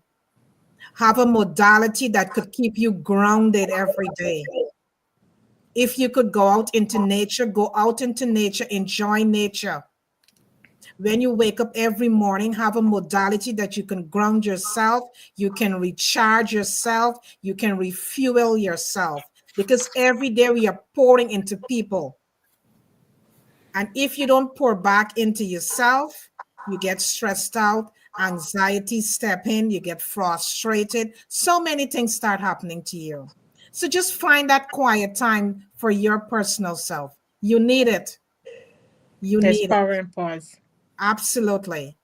Have a modality that could keep you grounded every day. If you could go out into nature, enjoy nature. When you wake up every morning, have a modality that you can ground yourself, you can recharge yourself, you can refuel yourself. Because every day we are pouring into people. And if you don't pour back into yourself, you get stressed out, anxiety step in, you get frustrated. So many things start happening to you. So just find that quiet time for your personal self. You need it.
There's power in pause.
Absolutely.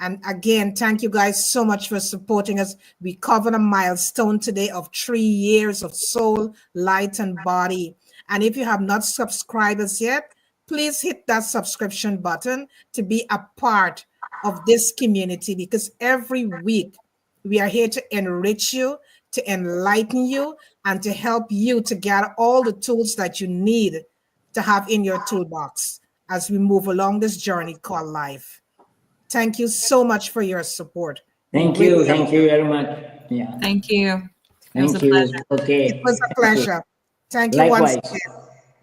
And again, thank you guys so much for supporting us. We covered a milestone today of 3 years of Soul, Light, and Body. And if you have not subscribed us yet, please hit that subscription button to be a part of this community, because every week we are here to enrich you, to enlighten you, and to help you to gather all the tools that you need to have in your toolbox as we move along this journey called life. Thank you so much for your support.
Thank you very much. Yeah.
Thank you.
It was a pleasure. Okay.
It was a pleasure. Thank you once again.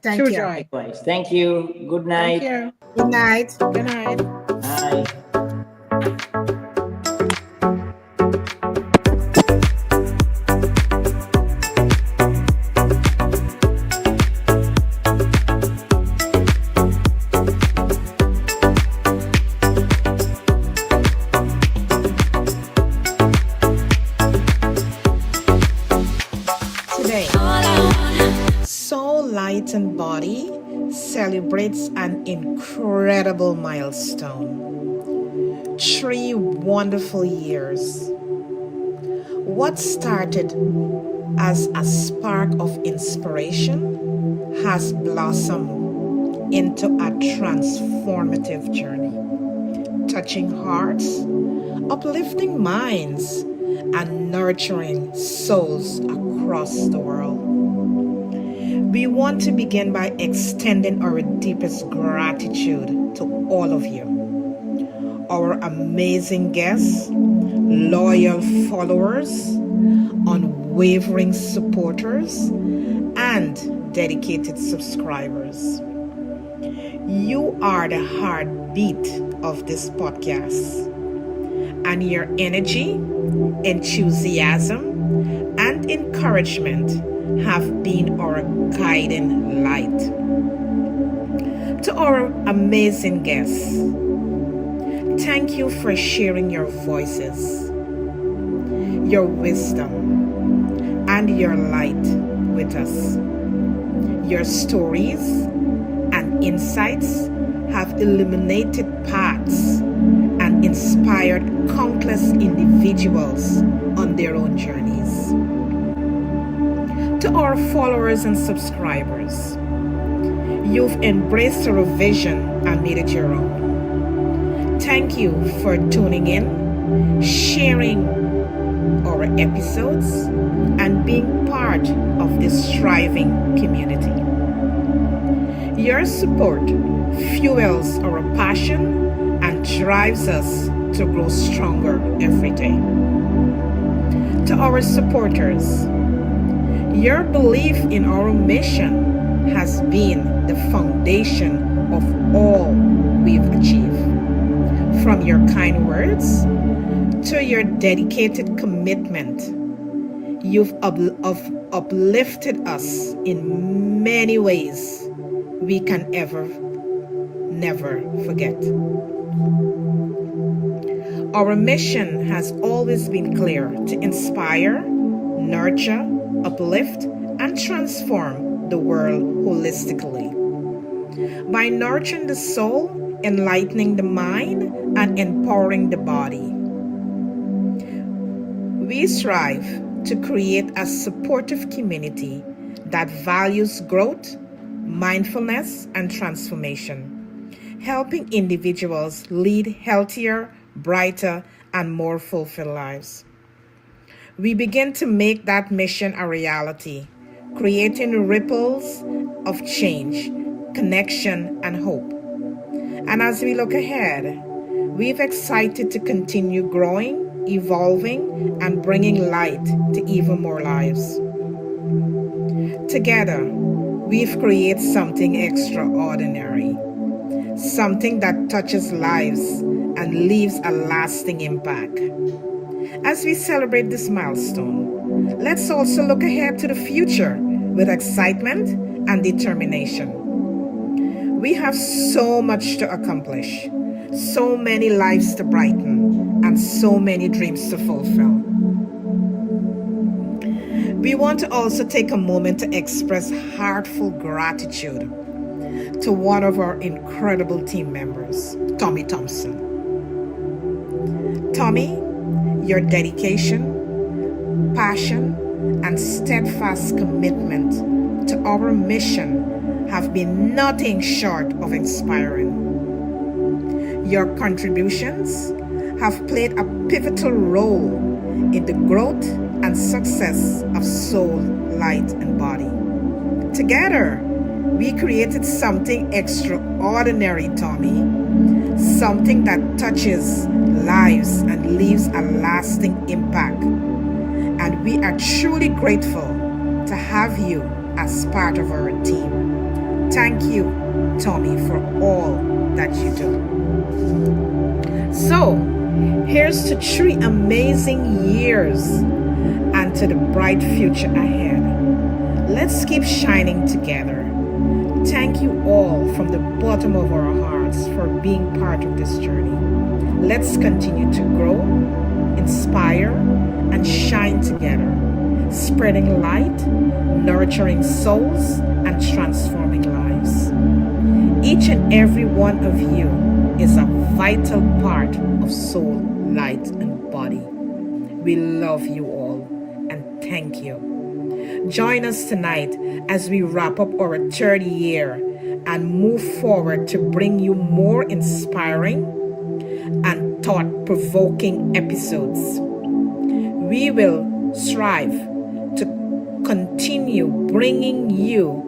Thank you.
Likewise. Thank you. Good night.
Thank you.
Good night.
Good night.
Bye.
And Body celebrates an incredible milestone. 3 wonderful years. What started as a spark of inspiration has blossomed into a transformative journey, touching hearts, uplifting minds, and nurturing souls across the world. We want to begin by extending our deepest gratitude to all of you, our amazing guests, loyal followers, unwavering supporters, and dedicated subscribers. You are the heartbeat of this podcast, and your energy, enthusiasm, and encouragement have been our guiding light. To our amazing guests, thank you for sharing your voices, your wisdom, and your light with us. Your stories and insights have illuminated paths and inspired countless individuals on their own journeys. To our followers and subscribers, you've embraced our vision and made it your own. Thank you for tuning in, sharing our episodes, and being part of this thriving community. Your support fuels our passion and drives us to grow stronger every day. To our supporters, your belief in our mission has been the foundation of all we've achieved. From your kind words to your dedicated commitment, you've uplifted us in many ways we can never forget. Our mission has always been clear: to inspire, nurture, uplift, and transform the world holistically. By nurturing the soul, enlightening the mind, and empowering the body, we strive to create a supportive community that values growth, mindfulness, and transformation, helping individuals lead healthier, brighter, and more fulfilled lives. We begin to make that mission a reality, creating ripples of change, connection, and hope. And as we look ahead, we're excited to continue growing, evolving, and bringing light to even more lives. Together, we've created something extraordinary, something that touches lives and leaves a lasting impact. As we celebrate this milestone, let's also look ahead to the future with excitement and determination. We have so much to accomplish, so many lives to brighten, and so many dreams to fulfill. We want to also take a moment to express heartfelt gratitude to one of our incredible team members, Tommy Thompson. Tommy, your dedication, passion, and steadfast commitment to our mission have been nothing short of inspiring. Your contributions have played a pivotal role in the growth and success of soul, light, and body. Together, we created something extraordinary, Tommy, something that touches lives and leaves a lasting impact. And we are truly grateful to have you as part of our team. Thank you, Tommy, for all that you do. So, here's to 3 amazing years and to the bright future ahead. Let's keep shining together. Thank you all from the bottom of our hearts for being part of this journey. Let's continue to grow, inspire, and shine together, spreading light, nurturing souls, and transforming lives. Each and every one of you is a vital part of soul, light, and body. We love you all and thank you. Join us tonight as we wrap up our third year and move forward to bring you more inspiring and thought-provoking episodes. We will strive to continue bringing you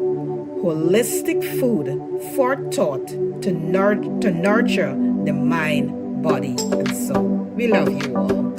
holistic food for thought to nurture the mind, body, and soul. We love you all.